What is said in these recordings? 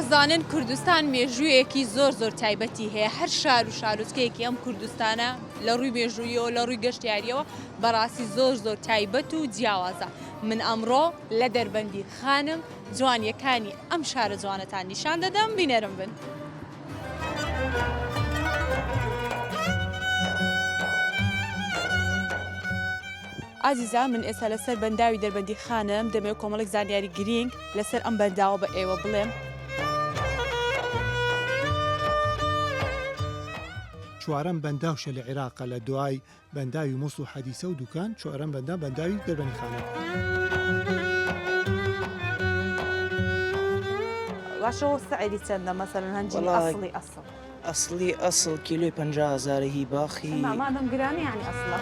ئازانن کوردستان مێژوویەکی زۆر زۆر تایبەتی هەیە هەر شار و شارۆچکەیەکی ئەم کوردستانە لە ڕووی مێژوویەوە لە ڕووی گەشتیاریەوە بەڕاستی زۆر زۆر تایبەت و جیاوازە. من ئەمڕۆ لە دەربەندی خانم جوانیەکانی ئەم شارە جوانەتان نیشان دەدەم بینەرم بن. ئازیزە من ئێستا لەسەر بەنداوی دەربەندی خانم دەمەوێت کۆمەڵێک زانیاری گرنگ لەسەر ئەم بەنداوە بە ئێوە بڵێم. چوارەم بەنداوشە لە عێراقە لە دوای بەنداوی مووس و حەدیسە و دوکان چوارەم بەنداوی دەربەندی خانم. باشەوە سعیدی چەندە مەسەلەن هەنجی ئەسڵی ئەسڵ کیلۆی 50,000 هی باخی مادەم گرانی یعنی ئەسڵە.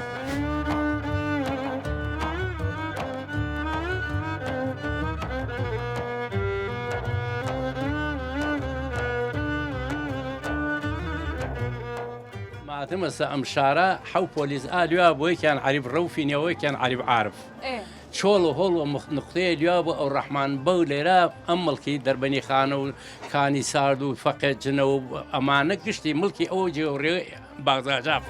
ماتمەسە ئەم شارە حەو پۆلیس ئالیا بۆیکیان عریب ڕەوفینەوەیکیان عریب عارف چۆڵ و هۆڵ و نقطەیە لیا بۆ ئەو ڕەحمان بەو لێرە ئەم مڵکی دەربەنی خانە و کانی سارد و فەقێت جنە و ئەمانە گشتی مڵکی ئەو جێوڕێ باغزاجاف.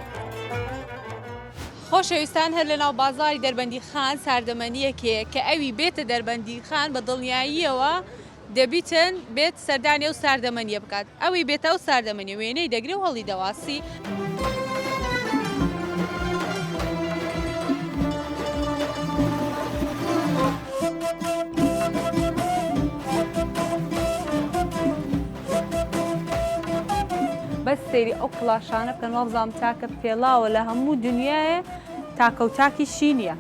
خۆشەویستان هەر لە ناو بازاری دەربەندی خان ساردەمەنیەکێ کە ئەوی بێتە دەربەندی خان بە دڵنیاییەوە دەبیتن بێت سەردانی و ساردەمەنیە بکات ئەوی بێتە و ساردەمەنی وێنەی دەگرێ و هەڵی دەواسی. بەس سێری ئەو کڵاشانە بکەن وابزانم تاکە پێڵاوە لە هەموو دنیاە تاکە و تاکی شینیە.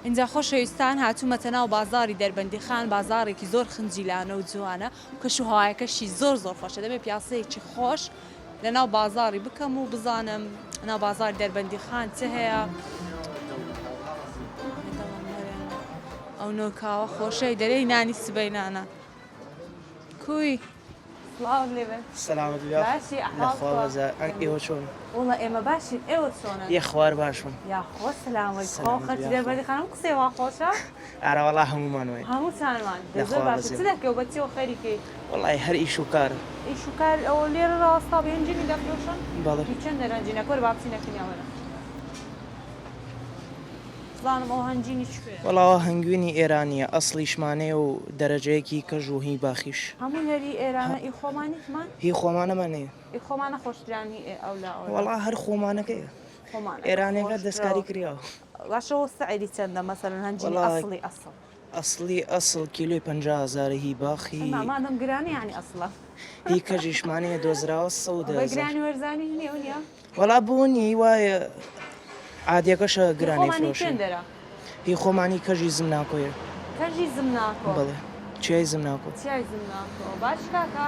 اینجا خۆشەویستان هاتوومەتە ناو بازاری دەربەندی خان بازارێکی زۆر خنجیلانە و جوانە و کەش و هەوایەکەشی زۆر زۆر خۆشە دەبێت پیاسەیەکی خۆش لە ناو بازاری بکەم و بزانم ناو بازاری دەربەندی خان چه هەیە. ئەو نۆکاوە خۆشەی دەرەی نانی سبەینانە کوی سڵاو لێبن سەلامت باشی ئەحواڵە ئێوە چۆن؟ وڵە ئێمە باشین ئێوە چۆنە؟ یە خوار باشم یا خۆ سەلامەی خۆ خەرجی دەربەندی خانم قسەی وا خۆشە؟ ئارەوەڵا هەمومان وێ هەموو چانمان دەزۆر باش چ دەکەی و بەچی و خەریکەی؟ وەڵای هەر ئیش و کارە ئیش و کار ئەوە لێرە ڕاستا بێنجینی دەفرۆشن؟ بەڵێ چەند دەرەنجینەکە وەرە با بچینەکەنیاوەرە زانم ئەو هەنجینی چکوێ؟ وەڵاوە هەنگوینی ئێرانیە ئەسڵیشمانەیە و دەرەجەیەکی کەژ و هی باخیش هەموو هەری ئێرانە ئی خۆمانیتمان؟ هی خۆمانەمانەیە ئی خۆمانە خۆشترانی ئەو لا وەڵا هەر خۆمانەکەیە ئێرانێکە دەستکاری کراوە. باشەوە سعیدی چەندە مەسەلەن هەنجینی ئەسڵی ئەسڵ کیلۆی 50,000 هی باخی مادەم گرانی یعنی ئەسڵە هی کەژیشمانەیە دۆزراوە 110,000 گرانی وەرزانی هەنێ ئەو نیە؟ وەڵا بوونی وایە عادیەکەشە گرانی فرۆشن هی خۆمانی کەژی زمناکۆیە کەژی زمناکۆ بڵێ چیای زمناکۆ چیای زمناکۆ باش کاکە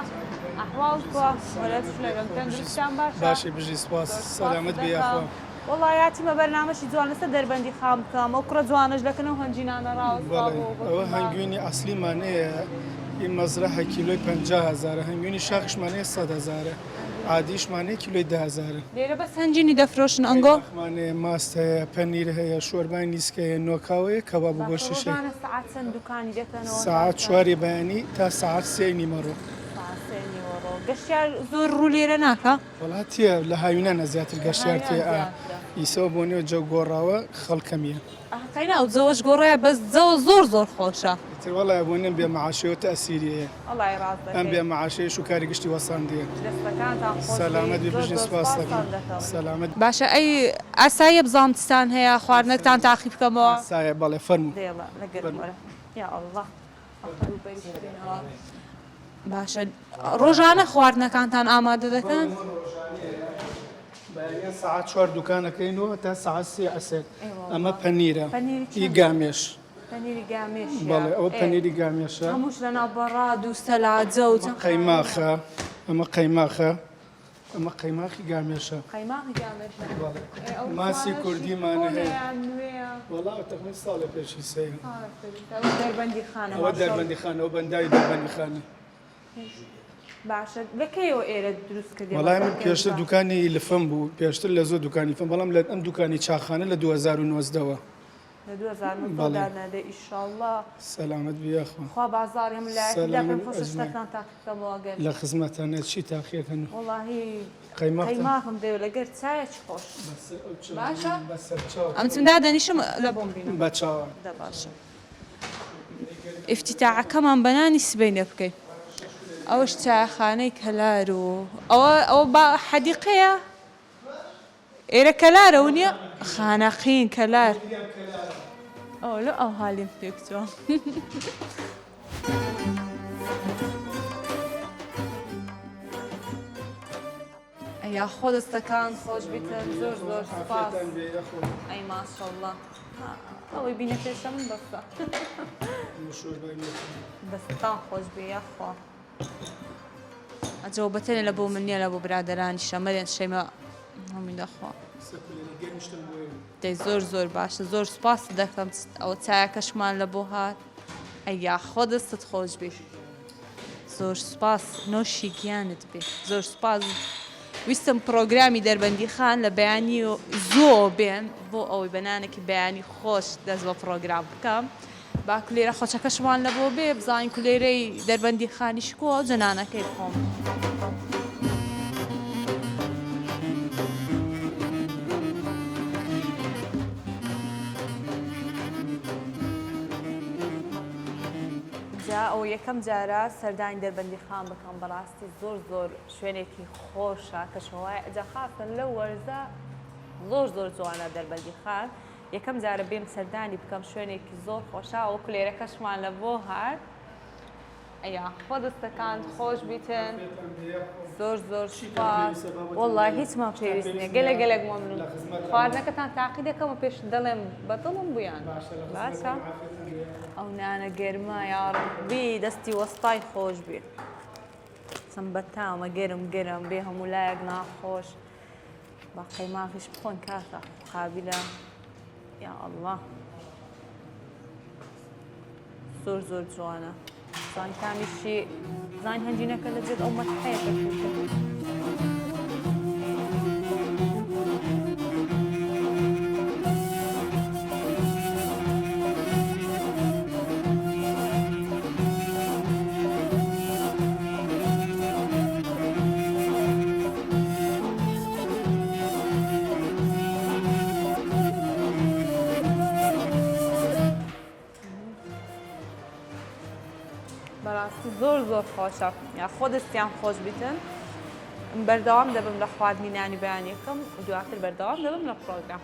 ئەحواڵ تۆ وەرەت شلەگەم تەندروستیان باشە؟ باشی بژی سپاس سەلامەت بێ یاخوا. وڵایەتیمە بەرنامەشی جوان لەسەر دەربەندی خام بکەم ئەو کوڕە جوانەش دەکەن و هەنجینانە ڕاوەستا ئەوە هەنگوینی ئەسلیمانەیە ئی مەزرعە کیلۆی 50,000 هەنگوینی شاخشمانەیە 100,000 عادیشمانەیە کیلۆی 10,000 لێرە بەس هەنجینی دەفرۆشن ئەنگۆ مانێ ماست هەیە پەنیر هەیە شۆربای نیسکەیە نۆکاوەیە کەباب و گۆشتیش هەیە. سەعات چەند دوکانی دەکەنەوە؟ ساعت 4 بەیانی تا ساعت 3 نیمەڕۆ. گەشتیار زۆر ڕوو لێرە ناکە؟ وڵاتیە لە هاوینانە زیاتر گەشتیار تێ ئیسەوە بۆ نێو جە گۆڕاوە خەڵکەمیە قەینا و جەوەش گۆڕایە بەس جەوە زۆر زۆر خۆشە. وەڵای بۆ نێم بێ مەعاشەوە تەسیریەیە وەڵای ڕاست ئەم بێ مەعاشەیەش و کاری گشتی وەساندیە. دەستەکانتان خۆش سەلامەت بێ بژین سوپاس دەکەم. سەلامەت باشە ئەی ئاساییە بزانتستان هەیە خواردنەکتان تاقی بکەمەوە؟ ئاسایە بەڵێ فەرموو. یا ئەڵڵا باشە ڕۆژانە خواردنەکانتان ئامادە دەکەن؟ ساعت 4 دوکانەکەینەوە تا ساعت 3 عەسر. ئەمە پەنیرە ئی گامێش. پەنیری گامێش بەڵێ ئەوە پەنیری گامێشە هەمووش لەناو بەڕاد و سەلاجە و قەیماخە ئەمە قەیماخە ئەمە قەیماقی گامێشە قەیماقی گامێشە ماسی کوردیمانە هەیە نوێیە وەڵا تەخمین ساڵە پێشی سێ دەربەندی ئەوە دەربەندی خانەوە بەنداوی دەربەندی خانە باشە لەکەیەوە ئێرە دروست کردی وەڵای من پێشتر دوکانی لفم بوو پێشتر لە زۆر دوکانی فم بەڵام لە ئەم دوکانی چاخانە لە 2009ەوە لە 2009 ئیشاءالله سەلامەت بیاخوا خوا بازاری هەم لایەکداکەم خۆشتان تاقیکەمەوەگەر لە خزمەتانە چی تاقیەکەن وەڵاهی قەیماق قەیماقم دەوێت لەگەر چایەک خۆش باشە بەسەر ئەم چمدا دەنیشم لە بۆم بینم بە چاوە دە باشە ئفتیتاعەکەمان بەنانی سبەینە بکەین ئەوەش چاخانەی کەلار و ئەوە بە حەدیقەیە ئێرە کەلارەوە نییە خانەقین کەلار ئەو لە ئەو حالیم پێکچوە یا خۆ دەستەکان خۆش بیتن زۆر زۆر سپاس ئەی ماشەڵڵا ئەوەی بینە پێشە من بەستە دەستان خۆش بێ یاخوا ئەجەوە بەتەنێ لە بۆ من نییە لە بۆ برادەرانی شەمەرێن شەیمە هەمی دەخوا دەی زۆر زۆر باشە زۆر سپاس دەکەم ئەوە چایەکەشمان لە بۆ هات ئەی یاخۆ دەستت خۆش بێ زۆر سپاس نۆشی گیانت بێ زۆر سپاس ویستم پرۆگرامی دەربەندی خان لە بەیانی زۆ بێن بۆ ئەوەی بەنانێکی بەیانی خۆش دەست بە پرۆگرام بکەم با کولێرە خۆچەکەشمان لە بۆ بێ بزانین کولێرەی دەربەندی خانیش کۆ جەنانەکەی بخۆم ئەو یەکەم جارە سەردانی دەربەندی خان بکەم بەڕاستی زۆر زۆر شوێنێکی خۆشە کە شەوای ئەجاخافن لە وەرزە زۆر زۆر جوانە دەربەندی خان یەکەم جارە بێم سەردانی بکەم شوێنێکی زۆر خۆشە ئەو کولێرەکەشمان لە بۆ هات ئەیا خۆ دەستەکان خۆش بیتن زۆر زۆر سپاس وەڵڵای هیچمان پێویست نییە گەلێک گەلێک مەمنون خواردنەکەتان تاقی دەکەمە پێش دەڵێم بەدڵم بوویان باشە ئەو نانە گەرمە یاڕبی دەستی وەستای خۆش بێ سمبەتامە گەرم گەرم بێ هەموو لایەک ناخۆش با قەیماقیش بخۆن کاتە قابلە یا ئەڵڵا زۆر زۆر جوانە زانکانیشی زان هەنجینەکە لە جێت ئەو مەتحەیە بەڕاستی زۆر زۆر خۆشە یا خۆ دەستیان خۆش بیتن بەردەوام دەبم لە خواردنی نانی بەیانیەکەم و دواتر بەردەوام دەبم لە پرۆگرام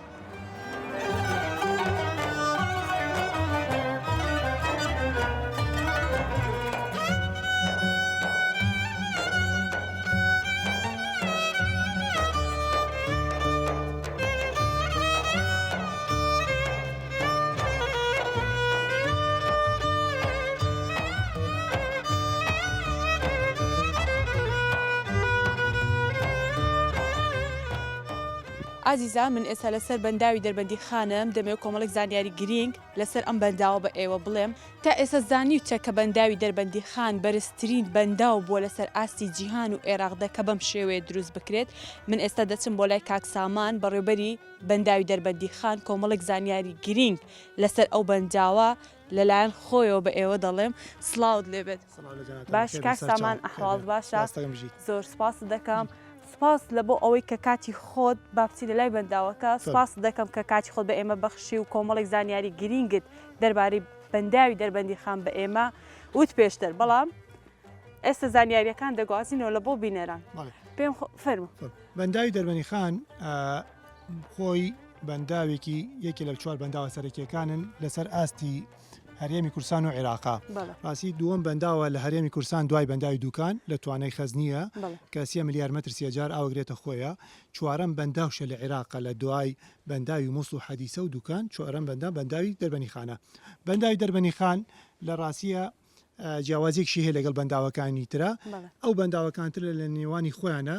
ئازیزان من ئێستا لەسەر بەنداوی دەربەندی خانم دەمەوێت کۆمەڵێک زانیاری گرنگ لەسەر ئەم بەنداوە بە ئێوە بڵێم تا ئێستا زانیوتە کە بەنداوی دەربەندی خان بەرزترین بەنداو بووە لەسەر ئاستی جیهان و عێراقدا کە بەم شێوەیە دروست بکرێت من ئێستا دەچم بۆ لای کاک سامان بەڕێوەبەری بەنداوی دەربەندی خان کۆمەڵێک زانیاری گرنگ لەسەر ئەو بەنداوە لەلایەن خۆیەوە بە ئێوە دەڵێم سلااوت لێبێت باش کاک سامان ئەحواڵ باشە زۆر سپاس دەکەم سپاس لە بۆ ئەوەی کە کاتی خۆت بابچی لە لای بەنداوەکە سپاس دەکەم کە کاتی خۆت بە ئێمە بەخشی و کۆمەڵێک زانیاری گرنگت دەربارەی بەنداوی دەربەندی خان بە ئێمە وت پێشتر بەڵام ئێستا زانیاریەکان دەگوازینەوە لە بۆ بینەران پێم فەرمو بەنداوی دەربەندی خان خۆی بەنداوێکی یەکی لە 4 بەنداوە سەرەکیەکانن لەسەر ئاستی هەرێمی کورسان و عێراقا ڕاستی دووەم بەنداوە لە هەرێمی کورسان دوای بەنداوی دوکان لە توانای خەزنیە کە 3 ملیار مەتر سیجار ئاوەگرێتە خۆیە چوارەم بەنداوشە لە عێراقا لە دوای بەنداوی مووس و حەدیسە و دوکان چوارەم بەنداوی دەربەنی خانە بەنداوی دەربەنی خان لە ڕاستیە جیاوازێکشی هەیە لەگەڵ بەنداوەکانی ترە ئەو بەنداوەکانتر لە نێوانی خۆیانە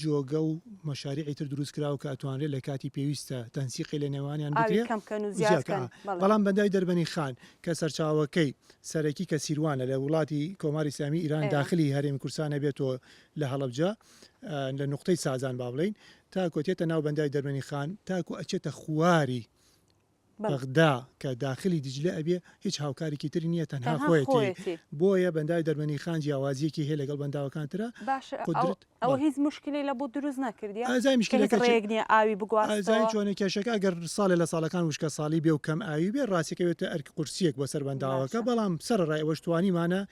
جۆگە و مەشاریعی تر دروست کراوە کە ئەتوانرێت لە کاتی پێویستە تەنسیقی لە نێوانیان بکرێت بەڵام بەنداوی دەربەنی خان کە سەرچاوەکەی سەرەکی کە سیروانە لە وڵاتی کۆماری ئیسلامی ئیران داخلی هەرێمی کوردستانە بێتەوە لە هەڵەبجە لە نقطەی سازان با بڵین تا کۆتێتە ناو بەنداوی دەربەنی خان تاکو ئەچێتە خواری بەغدا کە داخلی دیجلە ئەبێ هیچ هاوکارێکی تری نییە تەنها خۆیەتی بۆیە بەنداوی دەربەنی خان جیاوازیەکی هەیە لەگەڵ بەنداوەکانترە ئەوە هیچ مشکلی لە بۆ دروست نەکردی ئازای مشکلەکە ئاوی بگوازای چۆنە کێشەکە ئەگەر ساڵێ لە ساڵەکان وشکە ساڵی بێ و کەم ئاوی بێ ڕاستیەکەوێتە ئەرک قورسیەک بەسەر بەنداوەکە بەڵام سەرڕای ئەوەش توانیمانە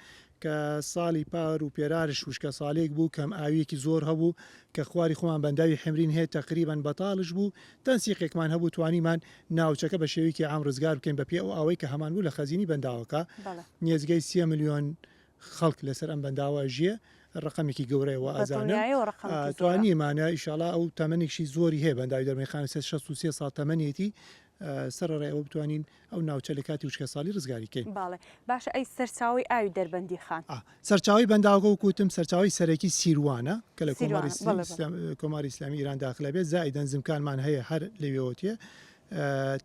کە ساڵی پار و پێرارش وشکە ساڵێک بوو کەم ئاویەکی زۆر هەبوو کە خواری خۆمان بەنداوی حمرین هەیە تقریبان بەتاڵش بوو تەنسیقێکمان هەبوو توانیمان ناوچەکە بە شێوەیەکی عام ڕزگار بکەین بە پێ ئەو ئەوەی کە هەمان بوو لە خەزینی بەنداوەکە نێزگەی 3 ملیۆن خەڵک لەسەر ئەم بەنداوە ژیە ڕقمێکی گەورەیەوە ئازانە توانیمانە ئیشاڵا ئەو تەمەنێکشی زۆری هەیە بەنداوی دەربەنی خان 63 ساڵ تەمەنێتی سەرڕێەوە بتوانین ئەو ناوچە لە کاتی وشکە ساڵی ڕزگاریکەین باشە ئەی سەرچاوی ئاوی دەربەندی خان سەرچاوی بەنداوەکە و کوتم سەرچاوی سەرەکی سیروانە کە لە کۆماری ئیسلامی ئیران داخلە بێت زائیدەن زمکانمان هەیە هەر لەوێوەتیە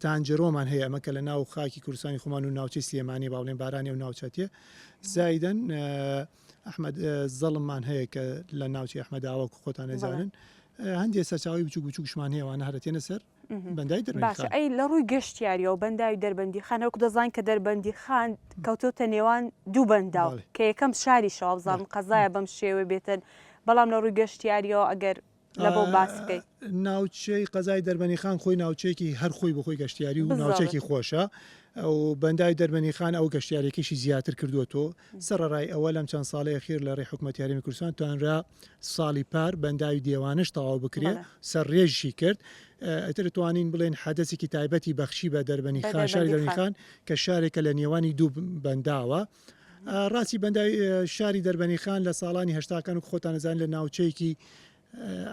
تانجرۆمان هەیە ئەمە کە لە ناو خاکی کوردستانی خۆمان و ناوچەی سلێمانی باڵێن بارانی و ناوچەتێ زائیدەن ئەحمەد زەڵممان هەیە کە لە ناوچی ئەحمەداوە خۆتان نەزانن هەندێک سەرچاوی بچوک بچووکشمان هەیەوانە هەرەتێنە سەر بەنداوی دەربەندی خان. باشە ئەی لە ڕووی گەشتیاریەوە بەنداوی دەربەندی خان ئەوکو دەزان کە دەربەندی خان کەوتۆتە نێوان دوو بەنداو کە یەکەم شاری شەوابزان قەزایە بەم شێوە بێتن بەڵام لە ڕووی گەشتیاریەوە ئەگەر لە بۆ باسکەی ناوچەی قەزای دەربەنی خان خۆی ناوچەیەکی هەر خۆی بەخۆی گەشتیاری و ناوچێکی خۆشە ئەو بەنداوی دەربەنی خان ئەو گەشتیارێکیشی زیاتر کردووەتەوە سەرڕای ئەوە لەم چەند ساڵی ئەخیر لە ڕێی حکوومەتی هەرێمی کوردستان توانرا ساڵی پار بەنداوی دێوانش تەواو بکرێت سەرڕێژی کرد ئەتر توانین بڵێن حەدەسێکی تایبەتی بەخشی بە دەربەنی خان شاری دەربەنی خان کە شارێکە لە نێوانی دوو بەنداوە ڕاستی بەنداوی شاری دەربەنی خان لە ساڵانی هەشتاکان و خۆتان نەزان لە ناوچەیەکی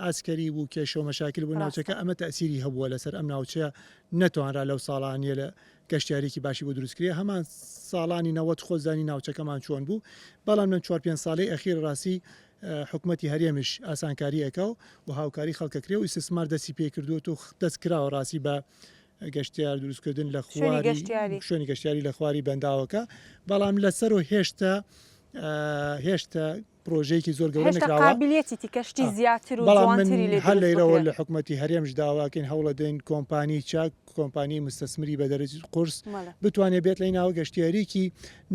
ئاسکەری بوو کێشە و مەشاکل بوو ناوچەکە ئەمە تەسیری هەبووە لەسەر ئەم ناوچەیە نەتوانرا لەو ساڵانیە لە گەشتیارێکی باشی بۆ دروستکرێ هەمان ساڵانی نەوەت خۆزانی ناوچەکەمان چۆن بوو بەڵام لەم 4-5 ساڵەی ئەخیر ڕاستی حکوومەتی هەرێمیش ئاسانکاری ئەەکە و هاوکاری خەڵکەکرێ و ئیسسمار دەستی پێ کردووە و دەست کراوە ڕاستی بە گەشتیار دروستکردن لە شوێنی گەشتیاری لە خواری بەنداوەکە بەڵام لەسەر و هێشتا پرۆژەیەکی زۆر گەورە نەکراوەبیلێتی کەشتی زیاتر و جوانتری هەر لەیرەوە لە حکوومەتی هەرێمش داواکەین هەوڵە دەین کۆمپانی چاک کۆمپانی مستەسمری بە دەرەجی قورس بتوانێت بێت لە ناوە گەشتیاریکی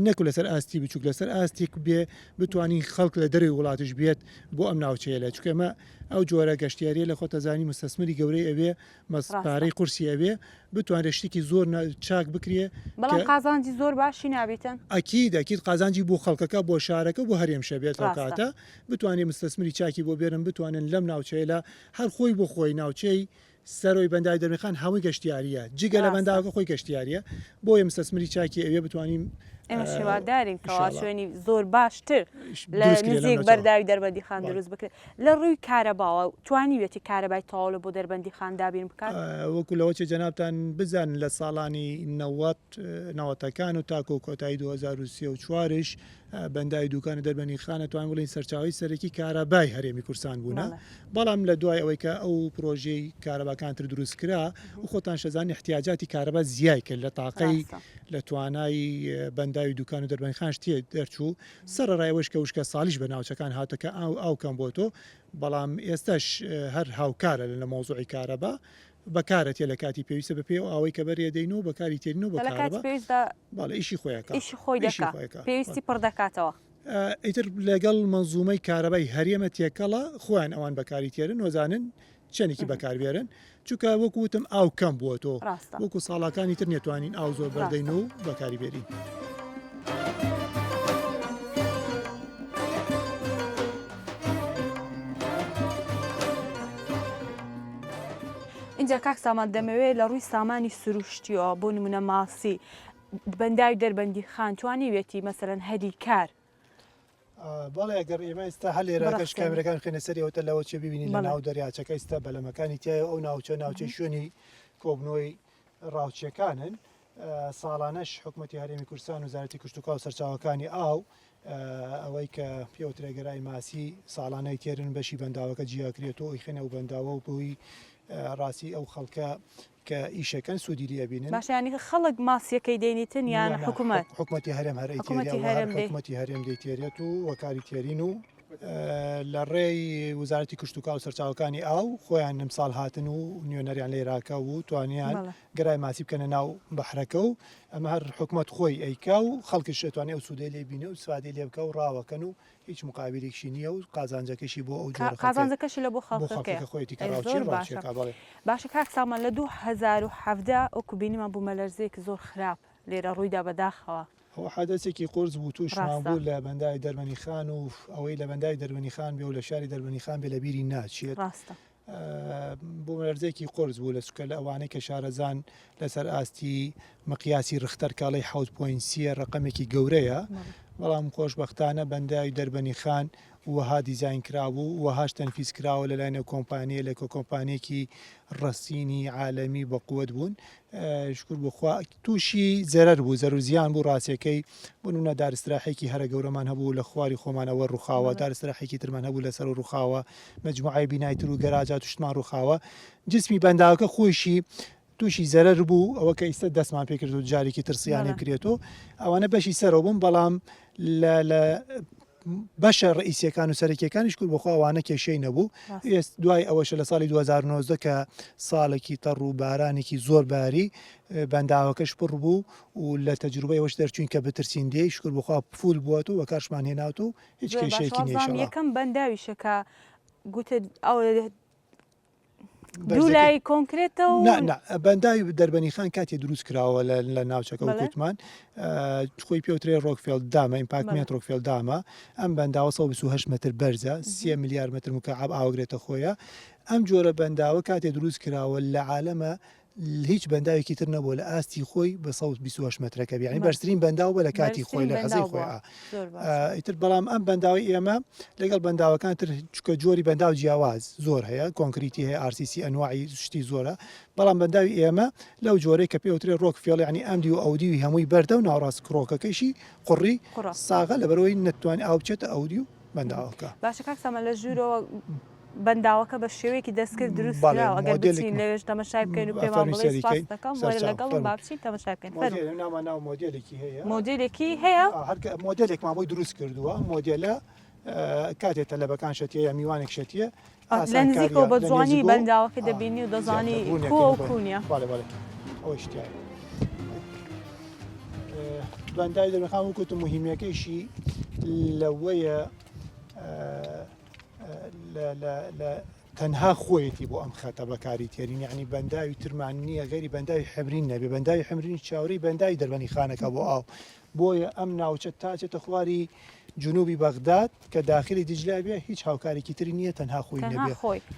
نەکو لەسەر ئاستی بچووک لەسەر ئاستێک بێ بتوانین خەڵک لە دەروی وڵاتش بێت بۆ ئەم ناوچەیە لە چکەمە ئەو جۆرە گەشتیاریە لە خۆتەزانی مستەسمری گەورەی ئەوێ مەسپارەی قورسی ئەوێ بتوانێت شتێکی زۆر چاک بکرێ بەڵام قازانجی زۆر باشی نابێتن ئەکید قازانجی بۆ خەڵکەکە بۆ شارەکە بۆ هەرێمشە بێت کاتە بتوانێت مستەسمری چاکی بۆ بێرن بتوانن لەم ناوچەیە لە هەر خۆی بۆ خۆی ناوچەی سەرۆی بەنداوی دەربەندی خان هەمووی گەشتیاریە جگە لە بەنداوەکە خۆی گەشتیاریە بۆیە مستەسمری چاکی ئەوێ بتوانین ئێمە شێوادارین کەوا شوێنی زۆر باشتر لە نزیک بەرداوی دەربەندی خان دروست بکرێت لە ڕووی کارەباوە توانیوێتی کارەبای تەواو بۆ دەربەندی خان دابین بکات وەکو لەوەی جەنابتان بزان لە ساڵانی نەوەتەکان و تاکۆ کۆتایی 2034ش بەنداوی دوکانە دەربەندی خانە توان بڵین سەرچاوی سەرەکی کارەبای هەرێمی کوردستان بوونە بەڵام لە دوای ئەوەی کە ئەو پرۆژەی کارەباکانتر دروست کرا و خۆتان شەزانی احتیاجاتی کارەبا زیای کرد لە تاقەی لە توانایی بەنداوی دوکان و دەربەندی خان شتێ دەرچوو سەرڕایەوەش کە وشکە ساڵیش بە ناوچەکان هاتەکە ئاو کەم بۆ تۆ بەڵام ئێستاش هەر هاوکارە لە مۆزوعی کارەبا بەکارەتە لە کاتی پێویستە بە پێ و ئەوەی کە بەرێ دەین و بەکاری تێرین و بەڵێ ئیشی خۆیەکە ئیشی خۆی دەکات پێویستی پڕ دەکاتەوە ئیتر لەگەڵ منزومەی کارەبای هەرێمە تێکەڵە خۆیان ئەوان بەکاری تێرن وەزانن چەندێکی بەکاربێرن چونکە وەکوتم ئاو کەم بووە تۆ وەکو ساڵاکانی تر نێتوانین ئاو زۆر بەردەین و بەکاری بێرین. اینجا کاک سامان دەمەوێت لە ڕووی سامانی سروشتیەوە بۆ نمونە ماسی بەنداوی دەربەندی خان توانیوێتی مەسەرەن هەدی کار بەڵێ ئەگەر ئێمە ئێستا هەلێرەکەش کامێرەکان خێنە سەریەوەتە لەوە چێ ببینین لە ناو دەریاچەکە ئێستا بەلەمەکانی تایە ئەو ناوچەی شوێنی کۆبنەوەی ڕاوچیەکانن ساڵانەش حکوومەتی هەرێمی کوردستان وزارەتی کشتوکاو و سەرچاوەکانی ئاو ئەوەی کە پێوترێ گەرای ماسی ساڵانەی تێرن بەشی بەنداوەکە جیاکرێتەوە ئیخێنە و بەنداوە و بۆی ڕاستی ئەو خەڵکە کە ئیشەکەن سوودی لێبینن. باشیانی خەڵک ماسیەکەی دێنیتن یان حکوومەت حکوومەتی هەرێم حکوومەتی هەرێم دەیتێرێت و وەکاری تێرین و لە ڕێی وزارەتی کشت و کاو سەرچاوەکانی ئاو خۆیان نمساڵ هاتن و نیۆنەریان لێراکە و توانیان گەرای ماسی بکەنە ناو بەحرەکە و ئەمە هەر حکوومەت خۆی ئەیکا و خەڵکیش دەتوانێت ئەو سوودەی لێبینێ و سوادی لێ بکە و ڕاوەکەن و هیچ مقابلێکشی نییە و قازانجەکەشی بۆ ئەو جۆرە قازانجەکەشی لە بۆ خەڵکەکە خۆیەتی باشە کاک سامان لە 2017 ئەوکو بینیمان بوو مەلەرزەیەک زۆر خراپ لێرە ڕوویدا بەداخەوە. ئەو حادەسێکی قرس بوو تووشمان بوو لە بەندای دەربەنی خان و ئەوەی لە بەندای دەربەنی خان بێ و لە شاری دەربەنی خان بێ لە بیری ناچێت بۆ مەلەرزەیەکی قرس بوو لە سوکە لە ئەوانەی کە شارەزان لەسەر ئاستی مقیاسی ڕختەر کاڵی 7.3 ڕقمێکی گەورەیە بەڵام خۆشبەختانە بەندای دەربەنی خان وەها دیزاین کرابوو وەهاش تەنفیز کراوە لەلایەنە کۆمپانیە لە کۆمپانیەکی ڕستینی عالەمی بەقووەت بوون شکر بخوا تووشی زەرەر بوو زەر و زیان بوو ڕاستیەکەی بنونە دارستراحێکی هەرە گەورەمان هەبوو لە خواری خۆمانەوە ڕووخاوە دارستراحێکی ترمان هەبوو لەسەر و ڕووخاوە مەجموعای بینایتر و گەراجات توشتمان ڕووخاوە جسمی بەنداوەکە خۆشی تووشی زەرەر بوو ئەوە کە ئیستا دەستمان پێکرد و جارێکی ترسیانێ بکرێتەوە ئەوانە بەشی سەرەوە بوون بەڵام لە بەشە ڕئیسیەکان و سەرکیەکانیش کرد بۆخوا ئەوانە کێشەی نەبوو دوای ئەوەشە لە ساڵی 2019 کە ساڵێکی تەڕ و بارانێکی زۆر باری بەنداوەکەش پڕ بوو و لە تەجروبەی ئەوەش دەرچوین کە بترسین دێ شکر بخوا پفول بووە و وەکارشمان هێناوت و هیچ کێشەیەکی نییە یەکەم بەنداویشەکە گوتت ئەو دوو لای کۆنکرێتەوە بەنداوی دەربەنی خان کاتێ دروست کراوە لە ناوچەکە و کوتمان خۆی پێوترێ ڕۆکفێل دامە ئیمپاکمێت ڕۆکفێل دامە ئەم بەنداوە 128 متر بەرزە 30 میلیارد متر مکعب ئاوگرێتە خۆیە ئەم جۆرە بەنداوە کاتێ دروست کراوە لە عالەمە هیچ بەنداوێکی تر نەبووە لە ئاستی خۆی بە 128 مترەکە بیانی بەرزترین بەنداو بە لە کاتی خۆی لە حەزەی خۆی ئیتر بەڵام ئەم بەنداوی ئێمە لەگەڵ بەنداوەکان تر چکە جۆری بەنداو جیاواز زۆر هەیە کۆنکریتی هەیە RCC ئەنواعی شتی زۆرە بەڵام بەنداوی ئێمە لەو جۆرەی کە پێوترێ ڕۆکفێڵ یعنی ئەمدی و ئەودیوی هەمووی بەردە و ناوڕاست کڕۆکەکەیشی قوڕی ساغە لەبەرەوەی نەتوانێت ئاو بچێتە ئەودی و بەنداوەکە باشە کاک سامان لە ژوورەوە بەنداوەکە بە شێوەیەکی دەستکرد دروست ئەگەر بچین لەوێش تەمەشای بکەین و پێمان بڵێ سپاس دەکەم لەگەڵ بابچین تەمەشای بکەین مۆدێلێکی هەیە مۆدێلێکی هەیە مۆدێلێکمان بۆی دروست کردووە مۆدێلە کاتێک تەلەبەکان شەتیە یا میوانێک شەتیە لە نزیکەوە بە جوانی بەنداوەکە دەبینی و دەزانی کۆ و کوونیە ئەوە شتیایە بەنداوی دەربەنی وەکوتم مهمیەکەیشی لەوەیە تەنها خۆیەتی بۆ ئەم خەتە بەکاری تێرین یعنی بەنداوی ترمان نییە غێری بەنداوی حمرین نەبێ بەنداوی حمرین چاوەڕێی بەنداوی دەربەنی خانەکە بۆ ئاو بۆیە ئەم ناوچە تاچێتە خواری جنوبی بەغداد کە داخلی دیجلا بێ هیچ هاوکارێکی تری نییە تەنها خۆی نەبێ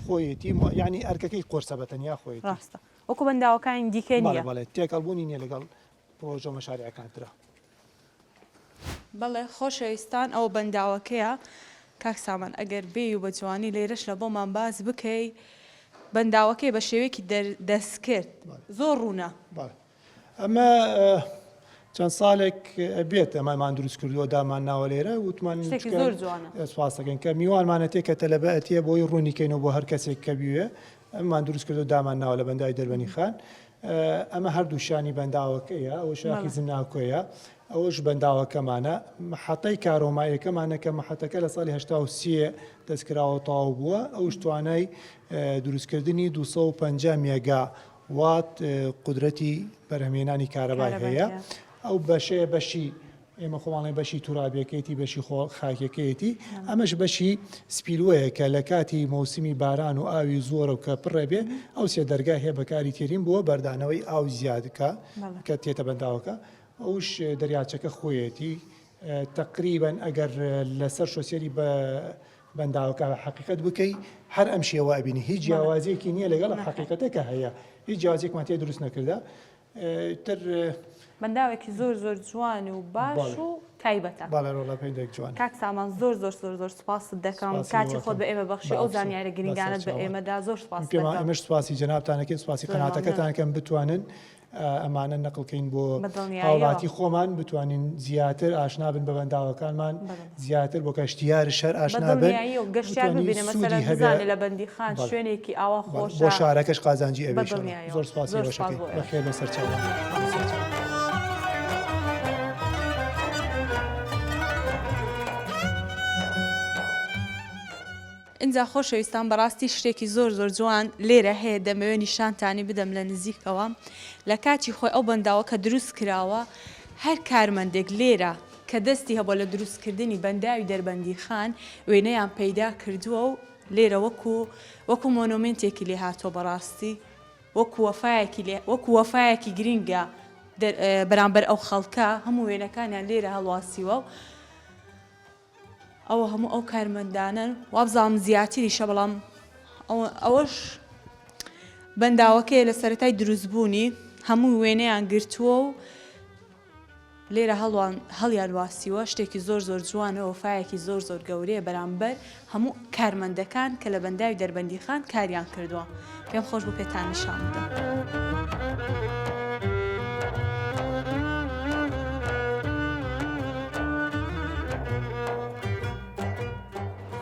خۆیەتی یعنی ئەرکەکەی قرسە بە تەنیا خۆیەتی ڕاستە وەکو بەنداوەکانی دیکە نییە بەڵێ تێکەڵبوونی نییە لەگەڵ پرۆژە مەشاریعەکانترە بەڵێ خۆشەویستان ئەو بەنداوەکەیە کاک سامان ئەگەر بێ و بە جوانی لێرەش لە بۆمان باز بکەی بەنداوەکەی بە شێوەیەکی دەستکرد زۆر ڕوونە ئەمە چەند ساڵێک بێت ئەمەمان دروست کردووە دامان ناوە لێرە وتمان سواسەکەن کە میوانمانەتێ کە تەلەبەتیە بۆی ڕوونیکەینەوە بۆ هەر کەسێک کە بیوێ ئەممان دروست کردو دامان ناوە لە بەنداوی دەربەنی خان ئەمە هەردوو شانی بەنداوەکەیە ئەوە شاخی زمناکۆیە ئەوەش بەنداوەکەمانە محەتەی کارۆمایەکەمانە کە محەتەکە لە ساڵی 1970 دەستکراوە تاو بووە ئەوش توانای دروستکردنی 250 مێگا وات قدرەتی بەرهەمێنانی کارەبای هەیە ئەو بەشەیە بەشی ئێمە خۆڵی بەشی تورابیەکەیەتی بەشی خاکەکەیەتی ئەمەش بەشی سپیلوەیە کە لە کاتی مۆسمی باران و ئاوی زۆرە و کە پڕێبێ ئەو سێ دەرگای هەیە بەکاری تێرین بووە بەردانەوەی ئاو زیادکە کە تێتە بەنداوەکە ئەوش دەریاچەکە خۆیەتی تقریبان ئەگەر لەسەر شۆسێری بە بەنداوەکە حقیقت بکەی هەر ئەم شێوە بینی هیچ جیاوازیەکی نییە لەگەڵ حقیقەتەکە هەیە هیچ جیاوازێکمان تێ دروست نەکردە بەنداوێکی زۆر زۆر جوان و باش و تایبەتە. باڵێڕۆڵە پێی جوان. کاک سامان زۆر زۆر زۆر زۆر سپاست دەکەم کاتی خۆت بە ئێمە بەخشی ئەو زانیارە گرنگانت بە ئێمەدا زۆر سپاس دەکەم. ئێمەش سپاسی جەنابتانەکەین سپاسی قەناتەکەتانەکەم بتوانن ئەمانە نەقڵکەین بۆ هاوڵاتی خۆمان بتوانین زیاتر ئاشنا بن بە بەنداوەکانمان زیاتر بۆ کەشتیار شەر ئاشنا بن گەشتیار ببینە مەسەلەن بزانێ لە بەندیخان شوێنێکی ئاوا خۆش بۆ شارەکەش قازانجی ئەوێ زۆر سپاسی بەشەکەی بەخێر بەسەر چاوان. اینجا خۆشەویستان بەڕاستی شتێکی زۆر زۆر جوان لێرە هەیە دەمەوێت نیشانتانی بدەم لە نزیکەوە لە کاتی خۆی ئەو بەنداوە کە دروست کراوە هەر کارمەندێک لێرە کە دەستی هەبوو لە دروستکردنی بەنداوی دەربەندی خان وێنەیان پەیدا کردووە و لێرە وەکو مۆنۆمنتێکی لێ هاتۆ بەڕاستی وەکو وەفایەکی گرینگە بەرامبەر ئەو خەڵکە هەموو وێنەکانیان لێرە هەڵواسیوە و ئەوە هەموو ئەو کارمەندانن وابزانم زیاتریشە بەڵام ئەوەش بەنداوەکەی لە سەرەتای دروستبوونی هەموو وێنەیان گرتووە و لێرە هەڵیان واسیوە شتێکی زۆر زۆر جوانە وەفایەکی زۆر زۆر گەورەیە بەرامبەر هەموو کارمەندەکان کە لە بەنداوی دەربەندی خان کاریان کردووە پێم خۆش بۆ پێتان نیشان بدەم.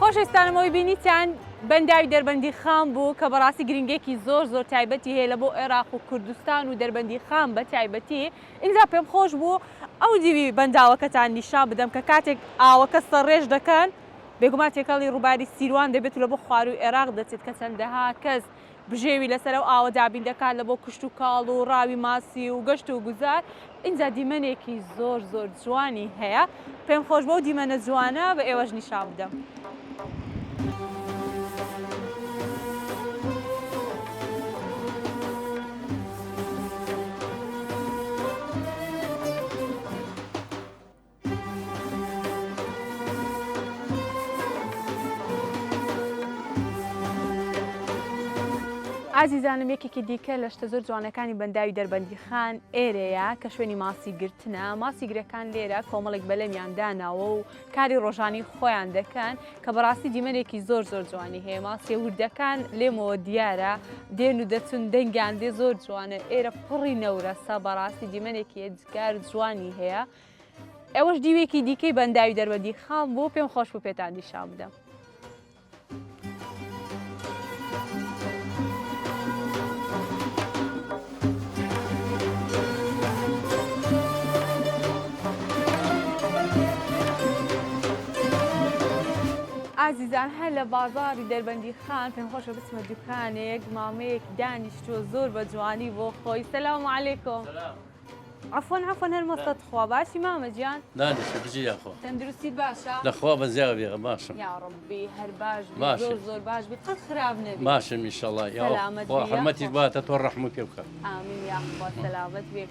خۆشەویستانەوەی بینیتان بەنداوی دەربەندی خان بوو کە بەڕاستی گرنگێکی زۆر زۆر تایبەتی هەیە لە بۆ عێراق و کوردستان و دەربەندی خان بە تایبەتی اینجا پێم خۆش بوو ئەو دیوی بەنداوەکەتان نیشان بدەم کە کاتێک ئاوەکە سەرڕێژ دەکەن بێگومان تێکەڵی ڕووباری سیروان دەبێت لە بۆ خواروی عێراق دەچێت کە چەندەها کەس بژێوی لەسەر ئەو ئاوە دابین دەکات لە بۆ کشت و کاڵ و ڕاوی ماسی و گەشت و گوزار اینجا دیمەنێکی زۆر زۆر جوانی هەیە پێم خۆش بۆ دیمەنە جوانە بە ئێوەش نیشان بدەم. عزیزانم یەکێکی دیکە لە شتە زۆر جوانەکانی بەنداوی دەربەندی خان ئێرەیە کە شوێنی ماسی گرتنە ماسی گرەکان لێرە کۆمەڵێک بەلەمیان داناوە و کاری ڕۆژانی خۆیان دەکەن کە بەڕاستی دیمەنێکی زۆر زۆر جوانی هەیە ماسی وردەکان لێمەوە دیارە دێن و دەچون دەنگیان دێ زۆر جوانە ئێرە پڕی نەورەسە بەڕاستی دیمەنێکی ئەجگار جوانی هەیە ئەوەش دیوێکی دیکەی بەنداوی دەربەندی خان بۆ پێم خۆش بوو پێتان نیشان بدەم. عزیزان هەر لە بازاری دەربەندی خان پێم خۆشە بچمە دوکانێک مامەیەک دانیشتووە زۆر بە جوانی بۆ خۆی سەلام عەلەیکۆم. عەفوەن هەرمەستەت خوا باشی مامە گیان؟ دانیشتە بژی یاخۆ تەندروستیت باشە؟ لەخوا بەزیاوە بێغە باشم یا ڕەبی هەر باش بێ زۆر زۆر باش بێ قەت خراپ نەبێ باشم ئینشەڵڵا حرمەتیش باتە تۆ ڕەحم و پێ بکە. ئامین یا خوا سەلامەت بێ.